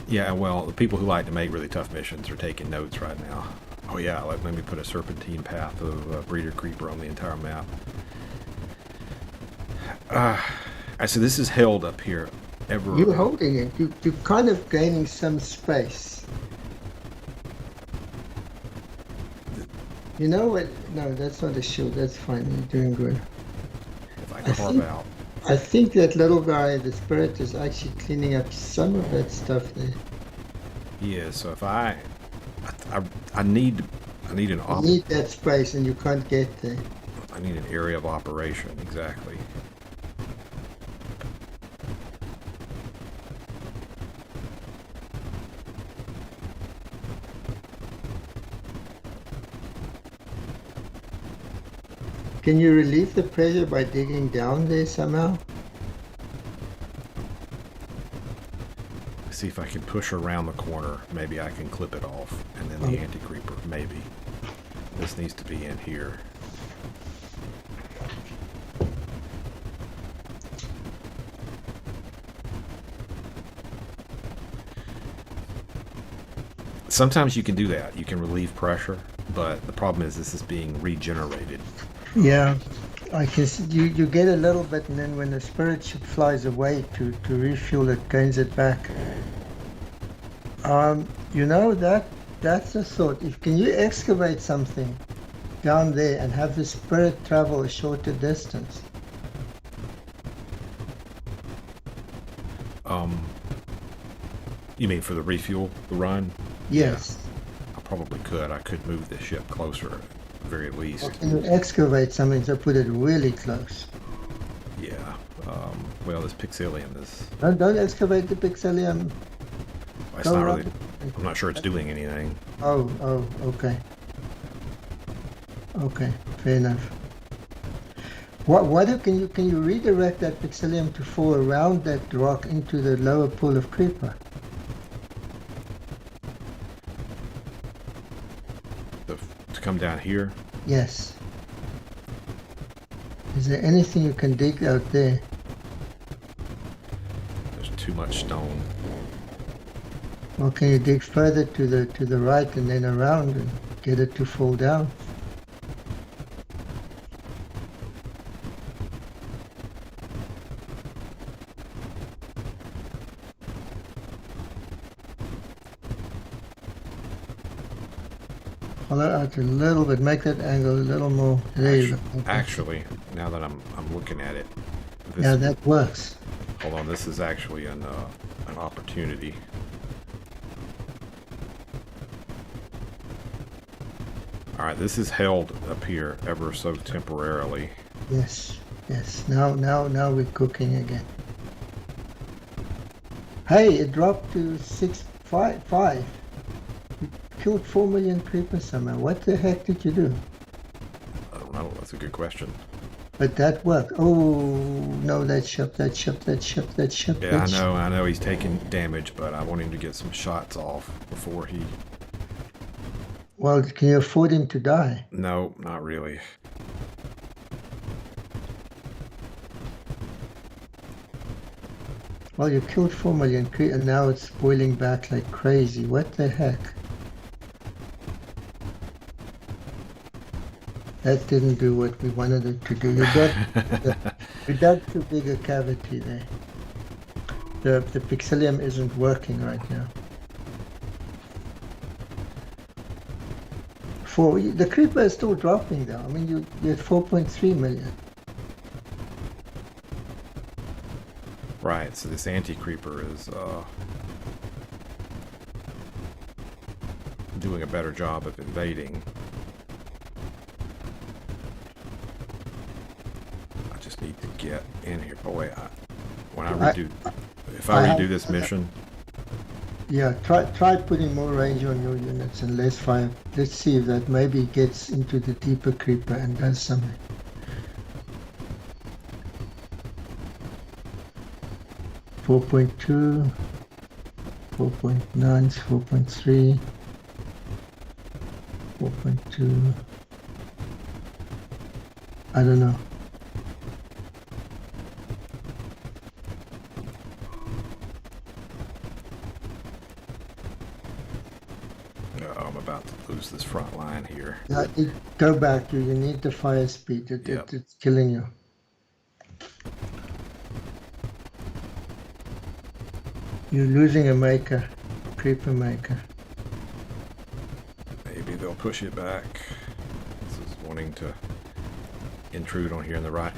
Yeah, well, the people who like to make really tough missions are taking notes right now. Oh yeah, let me put a serpentine path of Breeder Creeper on the entire map. So this is held up here. You're holding it. You're kind of gaining some space. You know what? No, that's not a shield. That's fine. You're doing good. If I carve out. I think that little guy, the spirit, is actually cleaning up some of that stuff there. Yeah. So if I need an You need that space, and you can't get there. I need an area of operation. Exactly. Can you relieve the pressure by digging down there somehow? See if I can push around the corner. Maybe I can clip it off. And then the Anti-Creeper, maybe. This needs to be in here. Sometimes you can do that. You can relieve pressure. But the problem is this is being regenerated. Yeah, I guess you get a little bit, and then when the spirit ship flies away to refuel, it gains it back. You know, that's a thought. Can you excavate something down there and have the spirit travel a shorter distance? You mean for the refuel, the run? Yes. Yeah, I probably could. I could move the ship closer, at the very least. Or can you excavate something to put it really close? Yeah. Well, this Pixelium is... Don't excavate the Pixelium. It's not really... I'm not sure it's doing anything. Oh, okay. Okay, fair enough. Can you redirect that Pixelium to fall around that rock into the lower pool of Creeper? come down here? Yes. Is there anything you can dig out there? There's too much stone. Or can you dig further to the right and then around and get it to fall down? Pull it out a little bit, make that angle a little more. There you go. Okay. Actually, now that I'm looking at it, Yeah, that works. Hold on, this is actually an opportunity. All right, this is held up here ever so temporarily. Yes, yes. Now we're cooking again. Hey, it dropped to 655. You killed 4 million creepers somehow. What the heck did you do? I don't know. That's a good question. But that worked. Oh no, that ship. Yeah, I know he's taking damage, but I want him to get some shots off before he... Well, can you afford him to die? No, not really. Well, you killed 4 million creepers, and now it's boiling back like crazy. What the heck? That didn't do what we wanted it to do. You dug too big a cavity there. The Pixelium isn't working right now. The creeper is still dropping though. I mean, you're at 4.3 million. Right, so this anti-creeper is doing a better job of invading. I just need to get in here. Boy, if I redo this mission... Yeah, try putting more range on your units and less fire. Let's see if that maybe gets into the deeper creeper and does something. .2, 4.9, 4.3, 4.2. I don't know. I'm about to lose this front line here. Go back. You need the fire speed. It's killing you. You're losing a maker, creeper maker. Maybe they'll push it back. This is wanting to intrude on here in the right.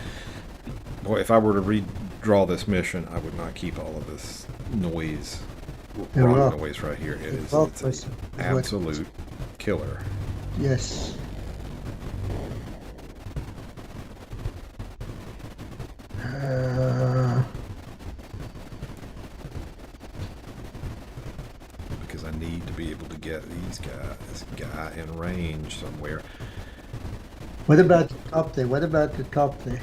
Boy, if I were to redraw this mission, I would not keep all of this noise. Rock noise right here. It's an absolute killer. Yes. Because I need to be able to get this guy in range somewhere. What about the top there? What about the top there?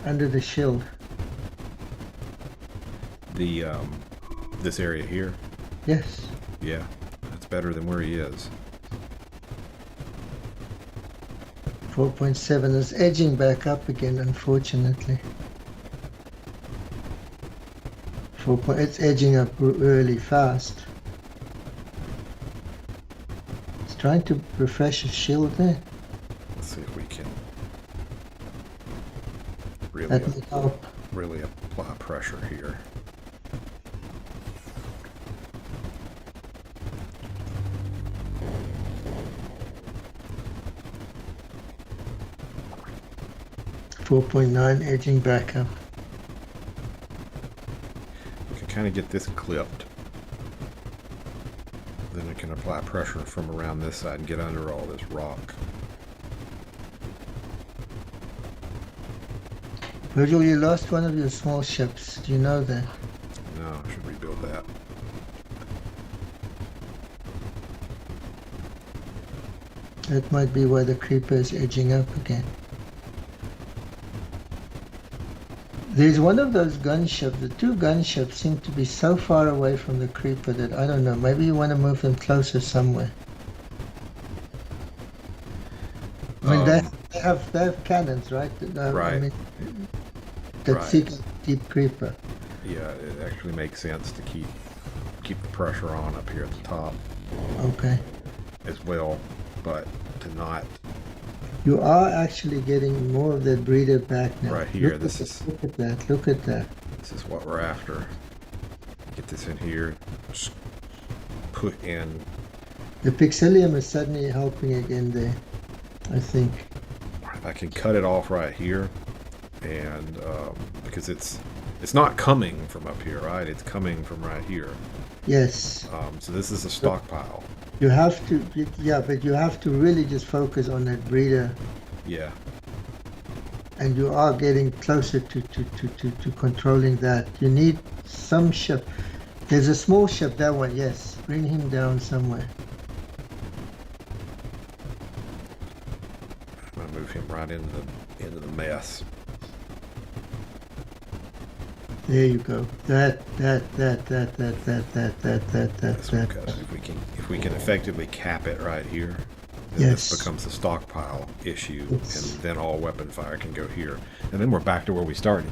Under the shield. This area here? Yes. Yeah, that's better than where he is. 4.7 is edging back up again, unfortunately. It's edging up really fast. It's trying to refresh his shield there. Let's see if we can really apply pressure here. .9 edging back up. We can kind of get this clipped. Then it can apply pressure from around this side and get under all this rock. Virgil, you lost one of your small ships. Do you know that? No, I should rebuild that. That might be why the creeper is edging up again. There's one of those gunships. The two gunships seem to be so far away from the creeper that I don't know. Maybe you want to move them closer somewhere. they have cannons, right? Right. I mean, that Right. seek deep creeper. Yeah, it actually makes sense to keep the pressure on up here at the top Okay. as well, but to not You are actually getting more of that breeder back now. right here. Look This at is that, look at that. Look at that. this is what we're after. Get this in here. Just put in. The Pixelium is suddenly helping again there, I think. I can cut it off right here, and because it's not coming from up here, right? It's coming from right here. Yes. So this is a stockpile. You have to, yeah, but you have to really just focus on that breeder. Yeah. And you are getting closer to controlling that. You need some ship. There's a small ship, that one, yes. Bring him down somewhere. I'm gonna move him right into the mess. There you go. That. If we can effectively cap it right here, then Yes. this becomes a stockpile issue, Yes. and then all weapon fire can go here, and then we're back to where we started.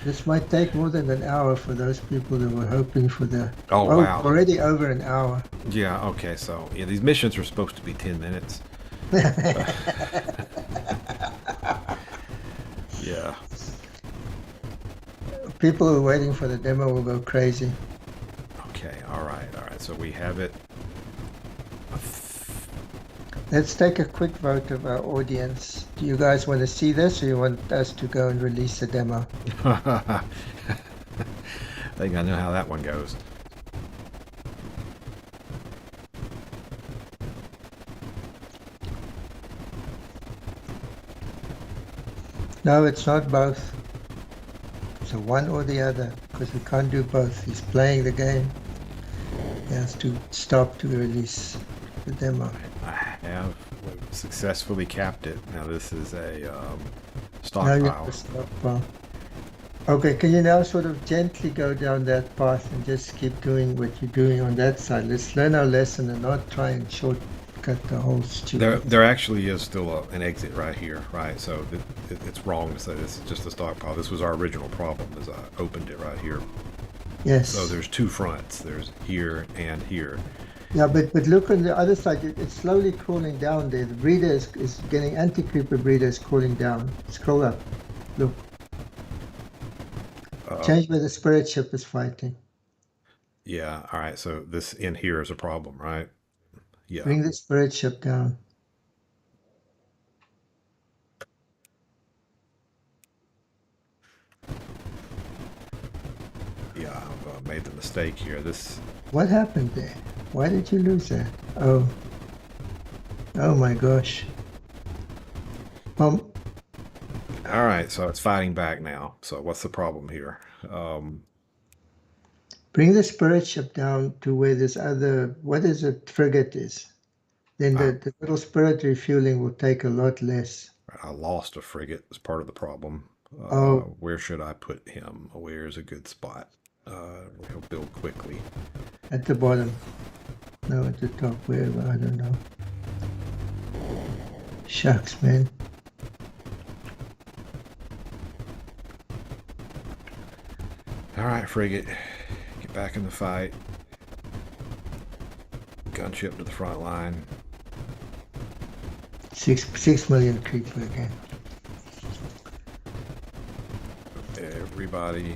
This might take more than an hour for those people that were hoping for the... Oh, wow. Already over an hour. Yeah. Okay. So yeah, these missions are supposed to be 10 minutes. Yeah. People who are waiting for the demo will go crazy. Okay. All right. So we have it. Let's take a quick vote of our audience. Do you guys want to see this, or you want us to go and release the demo? I think I know how that one goes. No, it's not both. So one or the other, because we can't do both. He's playing the game. He has to stop to release the demo. I have successfully capped it. Now this is a Now you have stockpile. to stop. Okay, can you now sort of gently go down that path and just keep doing what you're doing on that side? Let's learn our lesson and not try and shortcut the whole stupid. There actually is still an exit right here, right? So it's wrong to say this is just a stockpile. This was our original problem as I opened it right here. Yes. So there's two fronts. There's here and here. Yeah, but look on the other side. It's slowly crawling down there. The breeder is getting anti-creeper breeder is crawling down. Scroll up. Look. Change where the spirit ship is fighting. Yeah. All right. So this in here is a problem, right? Yeah. Bring the spirit ship down. Yeah. I've made the mistake here. This. What happened there? Why did you lose that? Oh. Oh my gosh. All right, so it's fighting back now. So what's the problem here? Bring the spirit ship down to where this other, what is it, frigate is. Then the little spirit refueling will take a lot less. I lost a frigate as part of the problem. Where should I put him? Where's a good spot? He'll build quickly. At the bottom. No, at the top, wherever, I don't know. Shucks, man. All right, frigate, get back in the fight. Gunship to the front line. 6 million creeper again. Everybody.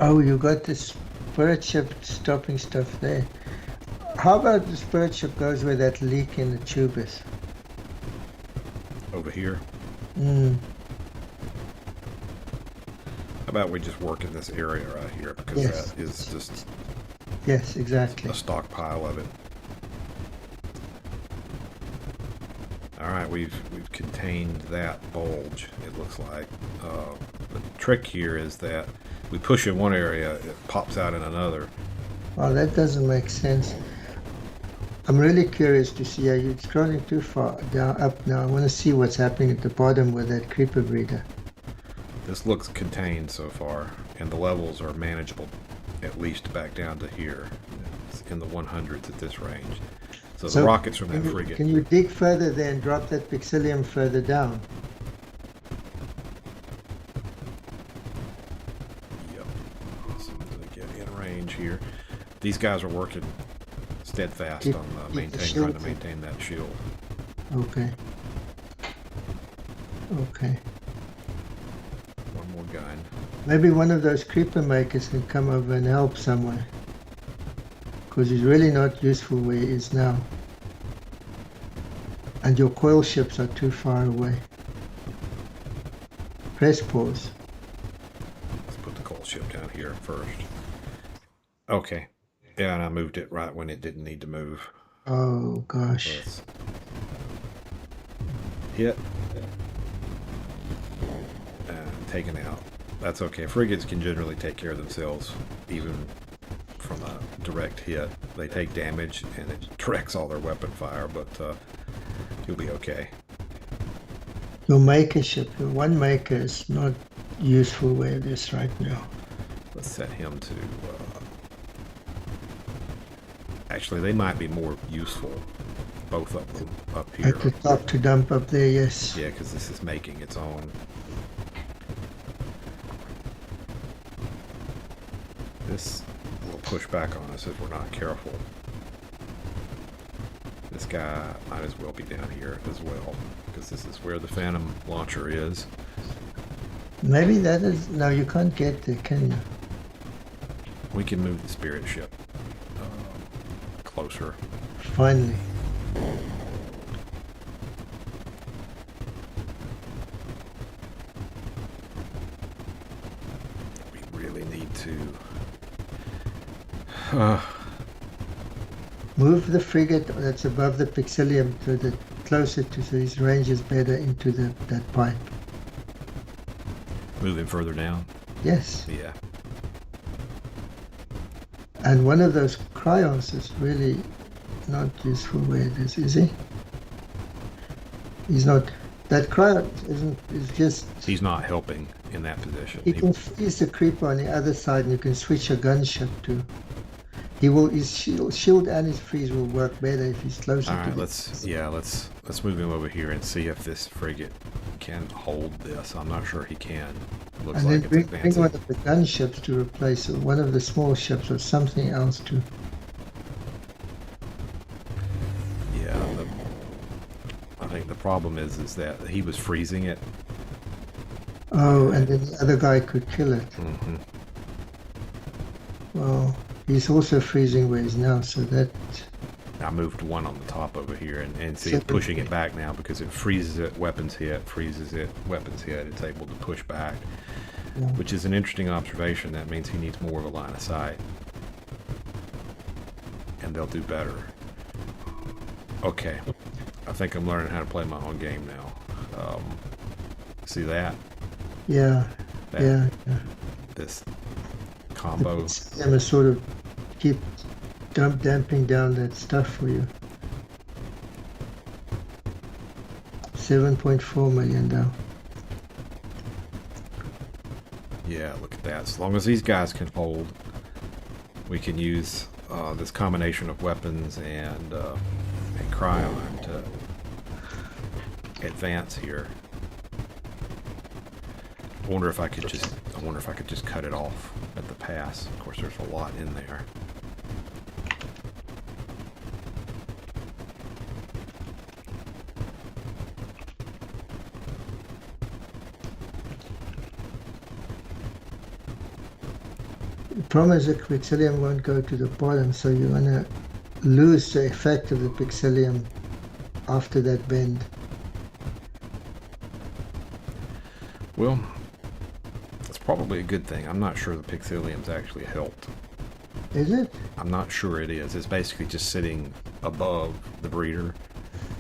Oh, you got this spirit ship stopping stuff there. How about the spirit ship goes where that leak in the tube is? Over here. Mm. How about we just work in this area right here, because Yes. that is just Yes, exactly. a stockpile of it. All right, we've contained that bulge, it looks like. The trick here is that we push in one area, it pops out in another. Oh, that doesn't make sense. I'm really curious to see. Are you scrolling too far down up now? I want to see what's happening at the bottom with that creeper breeder. This looks contained so far, and the levels are manageable, at least back down to here. it's in the 100s at this range. So the rockets from that frigate. Can you dig further there and drop that Pixelium further down? Yep. As soon as I get in range here. These guys are working steadfast on trying to maintain that shield. Okay. Okay. One more gun. Maybe one of those creeper makers can come over and help somewhere. Because he's really not useful where he is now. And your coil ships are too far away. Press pause. Let's put the coil ship down here first. Okay. Yeah, and I moved it right when it didn't need to move. Oh, gosh. Let's hit. And taken out. That's okay. Frigates can generally take care of themselves, even from a direct hit. They take damage and it directs all their weapon fire, but you'll be okay. Your maker ship, your one maker is not useful where it is right now. Let's set him to... actually, they might be more useful, both of them up here. At the top to dump up there, yes. Yeah, because this is making its own. This will push back on us if we're not careful. This guy might as well be down here as well, because this is where the Phantom launcher is. Maybe that is... No, you can't get there, can you? We can move the spirit ship closer. Finally. We really need to... Move the frigate that's above the Pixelium to the closer to so his range is better into that pipe. Move him further down? Yes. Yeah. And one of those cryos is really not useful where it is he? He's not. That cryo is just... He's not helping in that position. He can freeze the creeper on the other side and you can switch a gunship to... His shield and his freeze will work better if he's closer to... Alright, let's move him over here and see if this frigate can hold this. I'm not sure he can. Looks and like then it's bring advancing. one of the gunships to replace it, one of the small ships or something else to... Yeah, I think the problem is that he was freezing it. Oh, and then the other guy could kill it. Mm-hmm. Well, he's also freezing where he's now, so that... I moved one on the top over here and see it pushing it back now because it freezes it, weapons hit, freezes it, weapons hit. It's able to push back, Yeah. which is an interesting observation. That means he needs more of a line of sight. And they'll do better. Okay. I think I'm learning how to play my own game now. See that? Yeah, yeah. This combo. I'm gonna sort of keep damping down that stuff for you. 7.4 million now. Yeah, look at that. As long as these guys can hold, we can use this combination of weapons and cryon to advance here. I wonder if I could just cut it off at the pass. Of course, there's a lot in there. The problem is the Pixelium won't go to the bottom, so you're gonna lose the effect of the Pixelium after that bend. Well, it's probably a good thing. I'm not sure the Pixelium's actually helped. Is it? I'm not sure it is. It's basically just sitting above the breeder.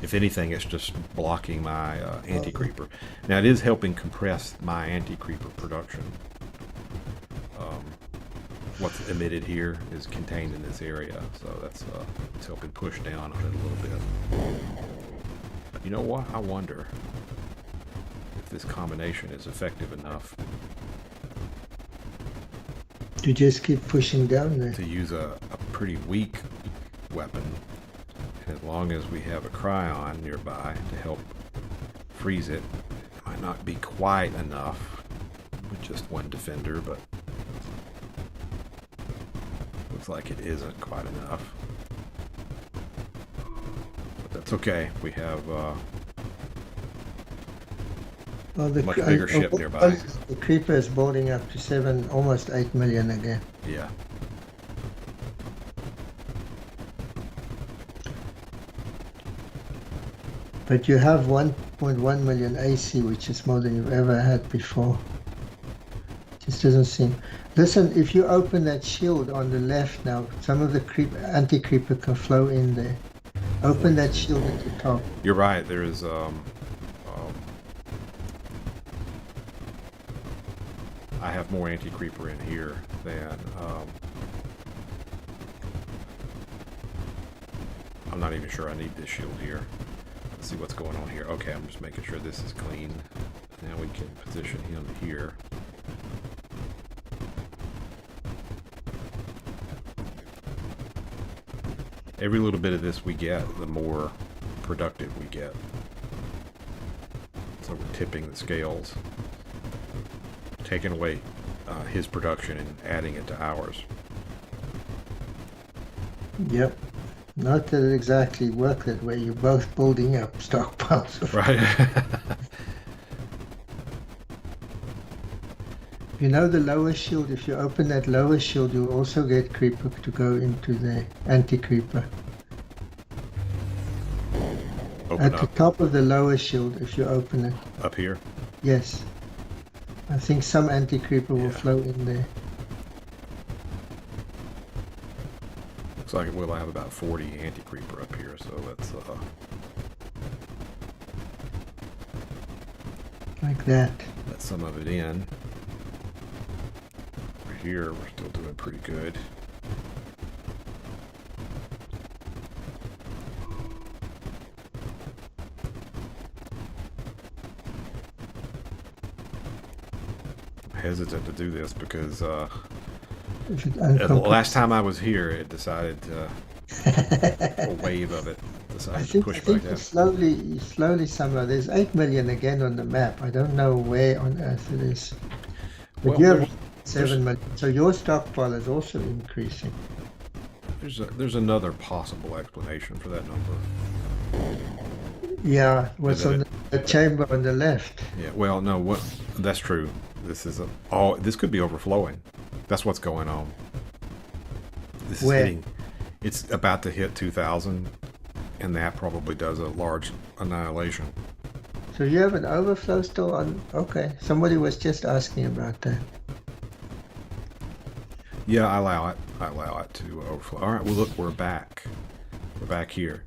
If anything, it's just blocking my anti-creeper. Now, it is helping compress my anti-creeper production. What's emitted here is contained in this area, so that's it's helping push down on it a little bit. You know what? I wonder if this combination is effective enough To just keep pushing down there. to use a pretty weak weapon. And as long as we have a cryon nearby to help freeze it, it might not be quite enough with just one defender, but looks like it isn't quite enough. But that's okay. We have well, the much bigger ship nearby. The Creeper is building up to almost 8 million again. Yeah. But you have 1.1 million AC, which is more than you've ever had before. Just doesn't seem. Listen, if you open that shield on the left now, some of the anti-creeper can flow in there. Open that shield at the top. You're right. There is I have more anti-creeper in here than I'm not even sure I need this shield here. Let's see what's going on here. Okay, I'm just making sure this is clean. Now we can position him here. Every little bit of this we get, the more productive we get. So we're tipping the scales, taking away his production and adding it to ours. Yep. Not that it exactly work that way. You're both building up stockpiles. Right. You know the lower shield, if you open that lower shield, you'll also get creeper to go into the anti-creeper. At the top of the lower shield, if you open it. Up here? Yes. I think some anti-creeper will flow in there. Looks like it will have about 40 anti-creeper up here, so let's like that. Let some of it in. Over here, we're still doing pretty good. Hesitant to do this because the last time I was here, it decided to a wave of it decided to push back down. Slowly somehow. There's 8 million again on the map. I don't know where on earth it is. But well, you have 7 million, so your stockpile is also increasing. There's another possible explanation for that number. Yeah, what's on the chamber on the left? Yeah, well, no, that's true. This is this could be overflowing. That's what's going on. This is hitting. It's about to hit 2,000, and that probably does a large annihilation. So you have an overflow still on? Okay, somebody was just asking about that. Yeah, I allow it. I allow it to overflow. All right. Well, look, we're back. We're back here.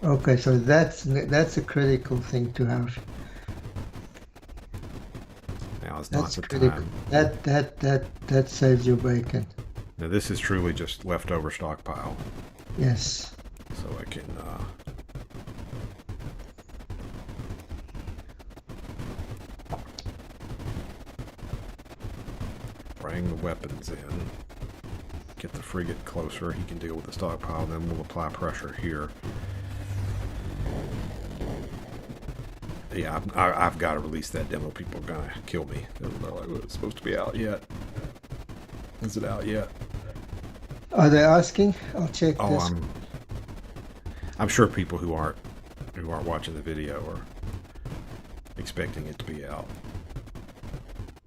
Okay, so that's a critical thing to have. Now it's not the time. That saves your bacon. Now this is truly just leftover stockpile. Yes. So I can bring the weapons in. Get the frigate closer. He can deal with the stockpile. Then we'll apply pressure here. Yeah, I've got to release that demo. People are gonna kill me. They're like, "Oh, it's supposed to be out yet? Is it out yet?" Are they asking? I'll check this. I'm sure people who aren't watching the video are expecting it to be out.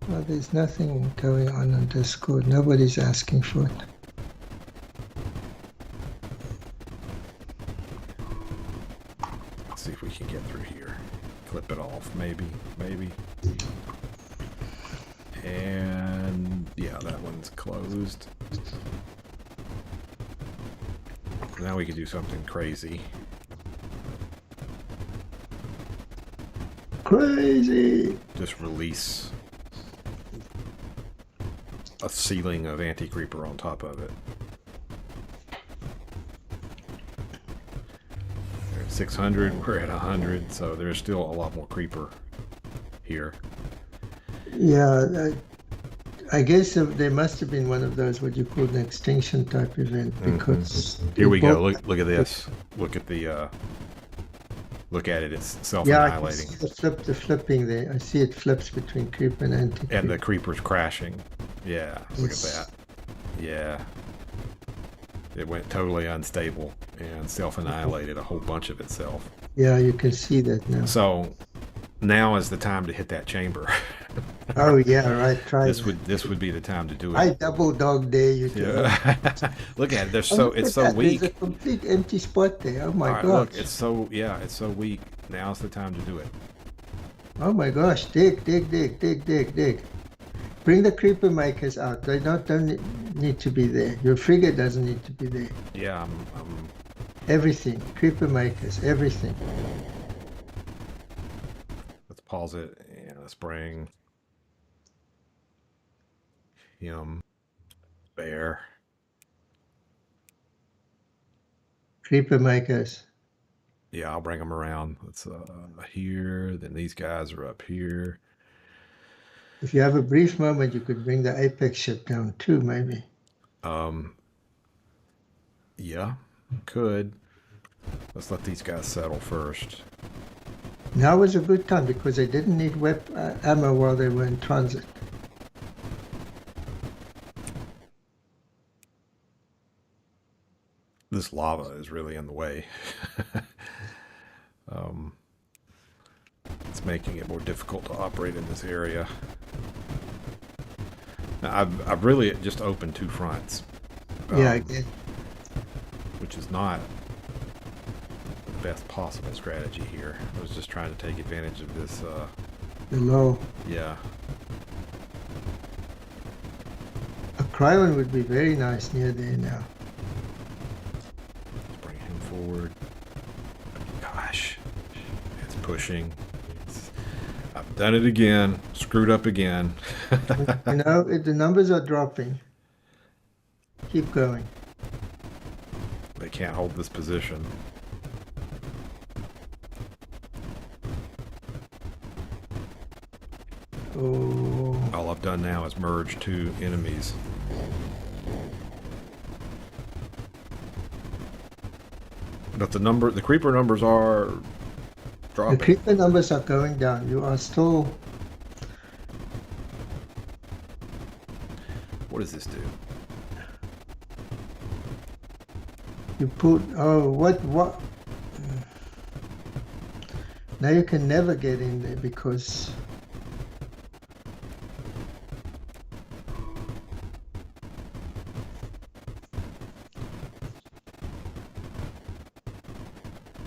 Well, there's nothing going on Discord. Nobody's asking for it. Let's see if we can get through here. Clip it off, maybe. And yeah, that one's closed. Now we can do something crazy. Crazy! Just release a ceiling of anti-creeper on top of it. They're at 600, we're at 100, so there's still a lot more creeper here. Yeah, I guess there must have been one of those what you call an extinction type event, because here we go. Look at this. Look at the look at it. It's self-annihilating. Yeah, I can see the flipping there. I see it flips between creep and anti-creep. And the creeper's crashing. Yeah, look at that. Yeah. It went totally unstable and self-annihilated a whole bunch of itself. Yeah, you can see that now. So now is the time to hit that chamber. Oh yeah, right. Try this would be the time to do it. I double dog dare you to. Yeah. Look at it. It's so weak. There's a complete empty spot there. Oh my gosh. Look, it's so weak. Now's the time to do it. Oh my gosh! Dig. Bring the creeper makers out. They don't need to be there. Your frigate doesn't need to be there. Yeah, everything. Creeper makers. Everything. Let's pause it and let's bring him there. Creeper makers. Yeah, I'll bring them around. Let's here. Then these guys are up here. If you have a brief moment, you could bring the apex ship down too, maybe. Yeah, could. Let's let these guys settle first. Now was a good time because they didn't need ammo while they were in transit. This lava is really in the way. It's making it more difficult to operate in this area. Now, I've really just opened 2 fronts. Yeah, I did. Which is not the best possible strategy here. I was just trying to take advantage of this. The low. Yeah. A Krylon would be very nice near there now. Let's bring him forward. Gosh, it's pushing. I've done it again. Screwed up again. You know, the numbers are dropping. Keep going. They can't hold this position. Oh. All I've done now is merge 2 enemies. But the creeper numbers are dropping. The creeper numbers are going down. You are still. What does this do? You put. Oh, what? Now you can never get in there because.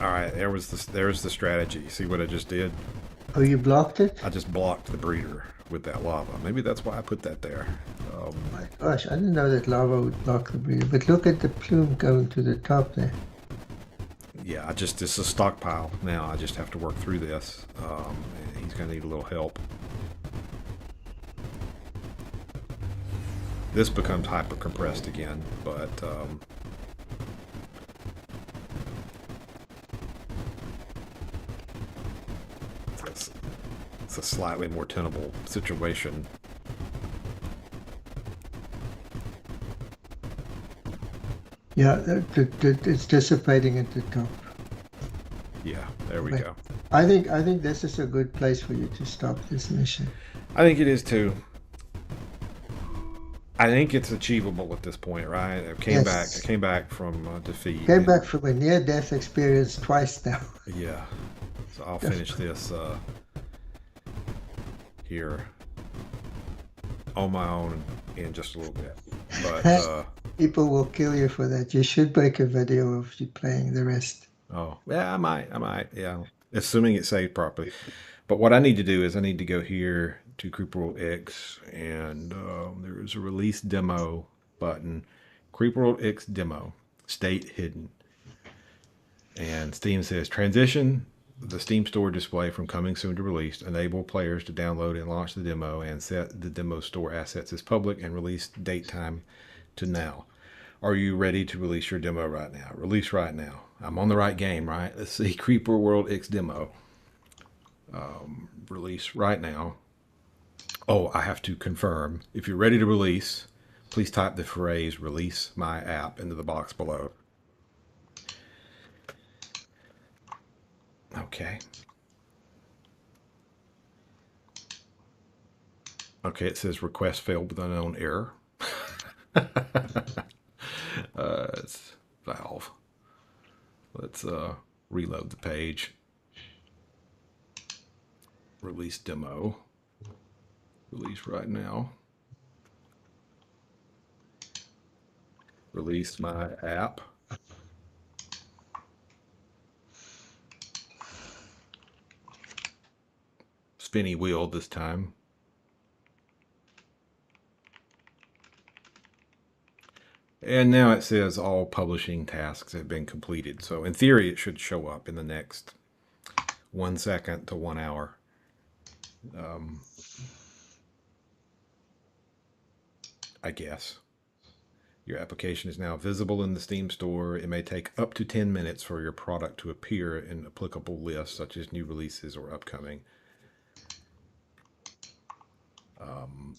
Alright, there's the strategy. See what I just did? Oh, you blocked it? I just blocked the breeder with that lava. Maybe that's why I put that there. Oh my gosh, I didn't know that lava would block the breeder. But look at the plume going to the top there. Yeah, it's a stockpile now. I just have to work through this. He's going to need a little help. This becomes hyper compressed again, but it's a slightly more tenable situation. Yeah, it's dissipating at the top. Yeah, there we go. I think this is a good place for you to stop this mission. I think it is too. I think it's achievable at this point, right? I came back from defeat. Came back from a near-death experience twice now. Yeah. So I'll finish this here on my own in just a little bit. But people will kill you for that. You should make a video of you playing the rest. Oh, yeah, I might, yeah. Assuming it's saved properly. But what I need to do is I need to go here to Creeper World IXE, and there is a release demo button. Creeper World IXE Demo, state hidden. And Steam says, transition the Steam store display from coming soon to release, enable players to download and launch the demo, and set the demo store assets as public and release date time to now. Are you ready to release your demo right now? Release right now. I'm on the right game, right? Let's see, Creeper World IXE Demo. Release right now. Oh, I have to confirm. If you're ready to release, please type the phrase "release my app" into the box below. Okay. Okay, it says request failed with unknown error. It's Valve. Let's reload the page. Release demo. Release right now. Release my app. Spinny wheel this time. And now it says all publishing tasks have been completed. So in theory, it should show up in the next 1 second to 1 hour. I guess. Your application is now visible in the Steam store. It may take up to 10 minutes for your product to appear in applicable lists, such as new releases or upcoming.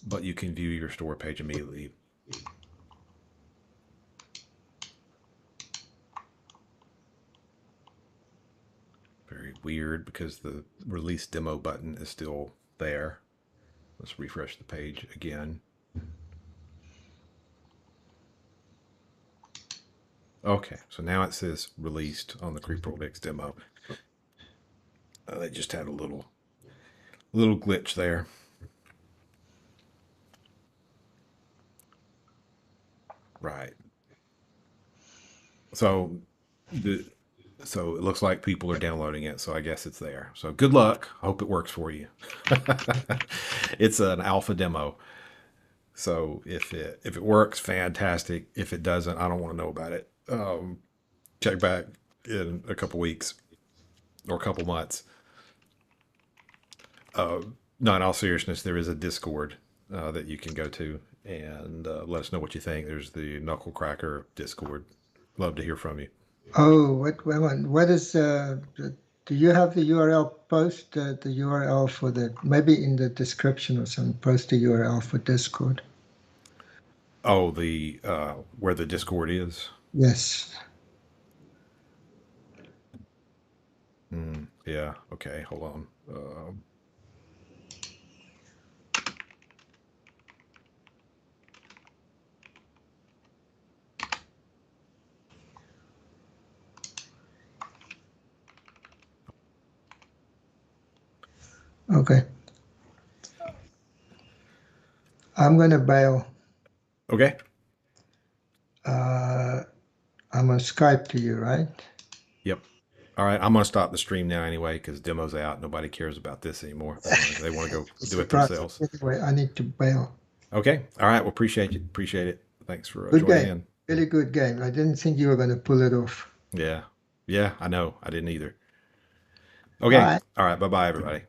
But you can view your store page immediately. Very weird because the release demo button is still there. Let's refresh the page again. Okay, so now it says released on the World IXE Demo. They just had a little glitch there. Right. So so it looks like people are downloading it, so I guess it's there. So good luck. I hope it works for you. It's an alpha demo. So if it works, fantastic. If it doesn't, I don't want to know about it. Check back in a couple weeks or a couple months. No, in all seriousness, there is a Discord that you can go to and let us know what you think. There's the Knuckle Cracker Discord. Love to hear from you. Oh, what is do you have the URL? Post the URL for the, maybe in the description or something, post the URL for Discord. Oh, the where the Discord is? Yes. Yeah, okay, hold on. Okay. I'm going to bail. Okay. I'm on Skype to you, right? Yep. All right, I'm going to stop the stream now anyway because demo's out. Nobody cares about this anymore. They want to go do it themselves. Anyway, I need to bail. Okay. All right. Well, appreciate it. Appreciate it. Thanks for Good joining game. in. Really good game. I didn't think you were going to pull it off. Yeah. Yeah, I know. I didn't either. Okay. All right. Bye-bye, everybody.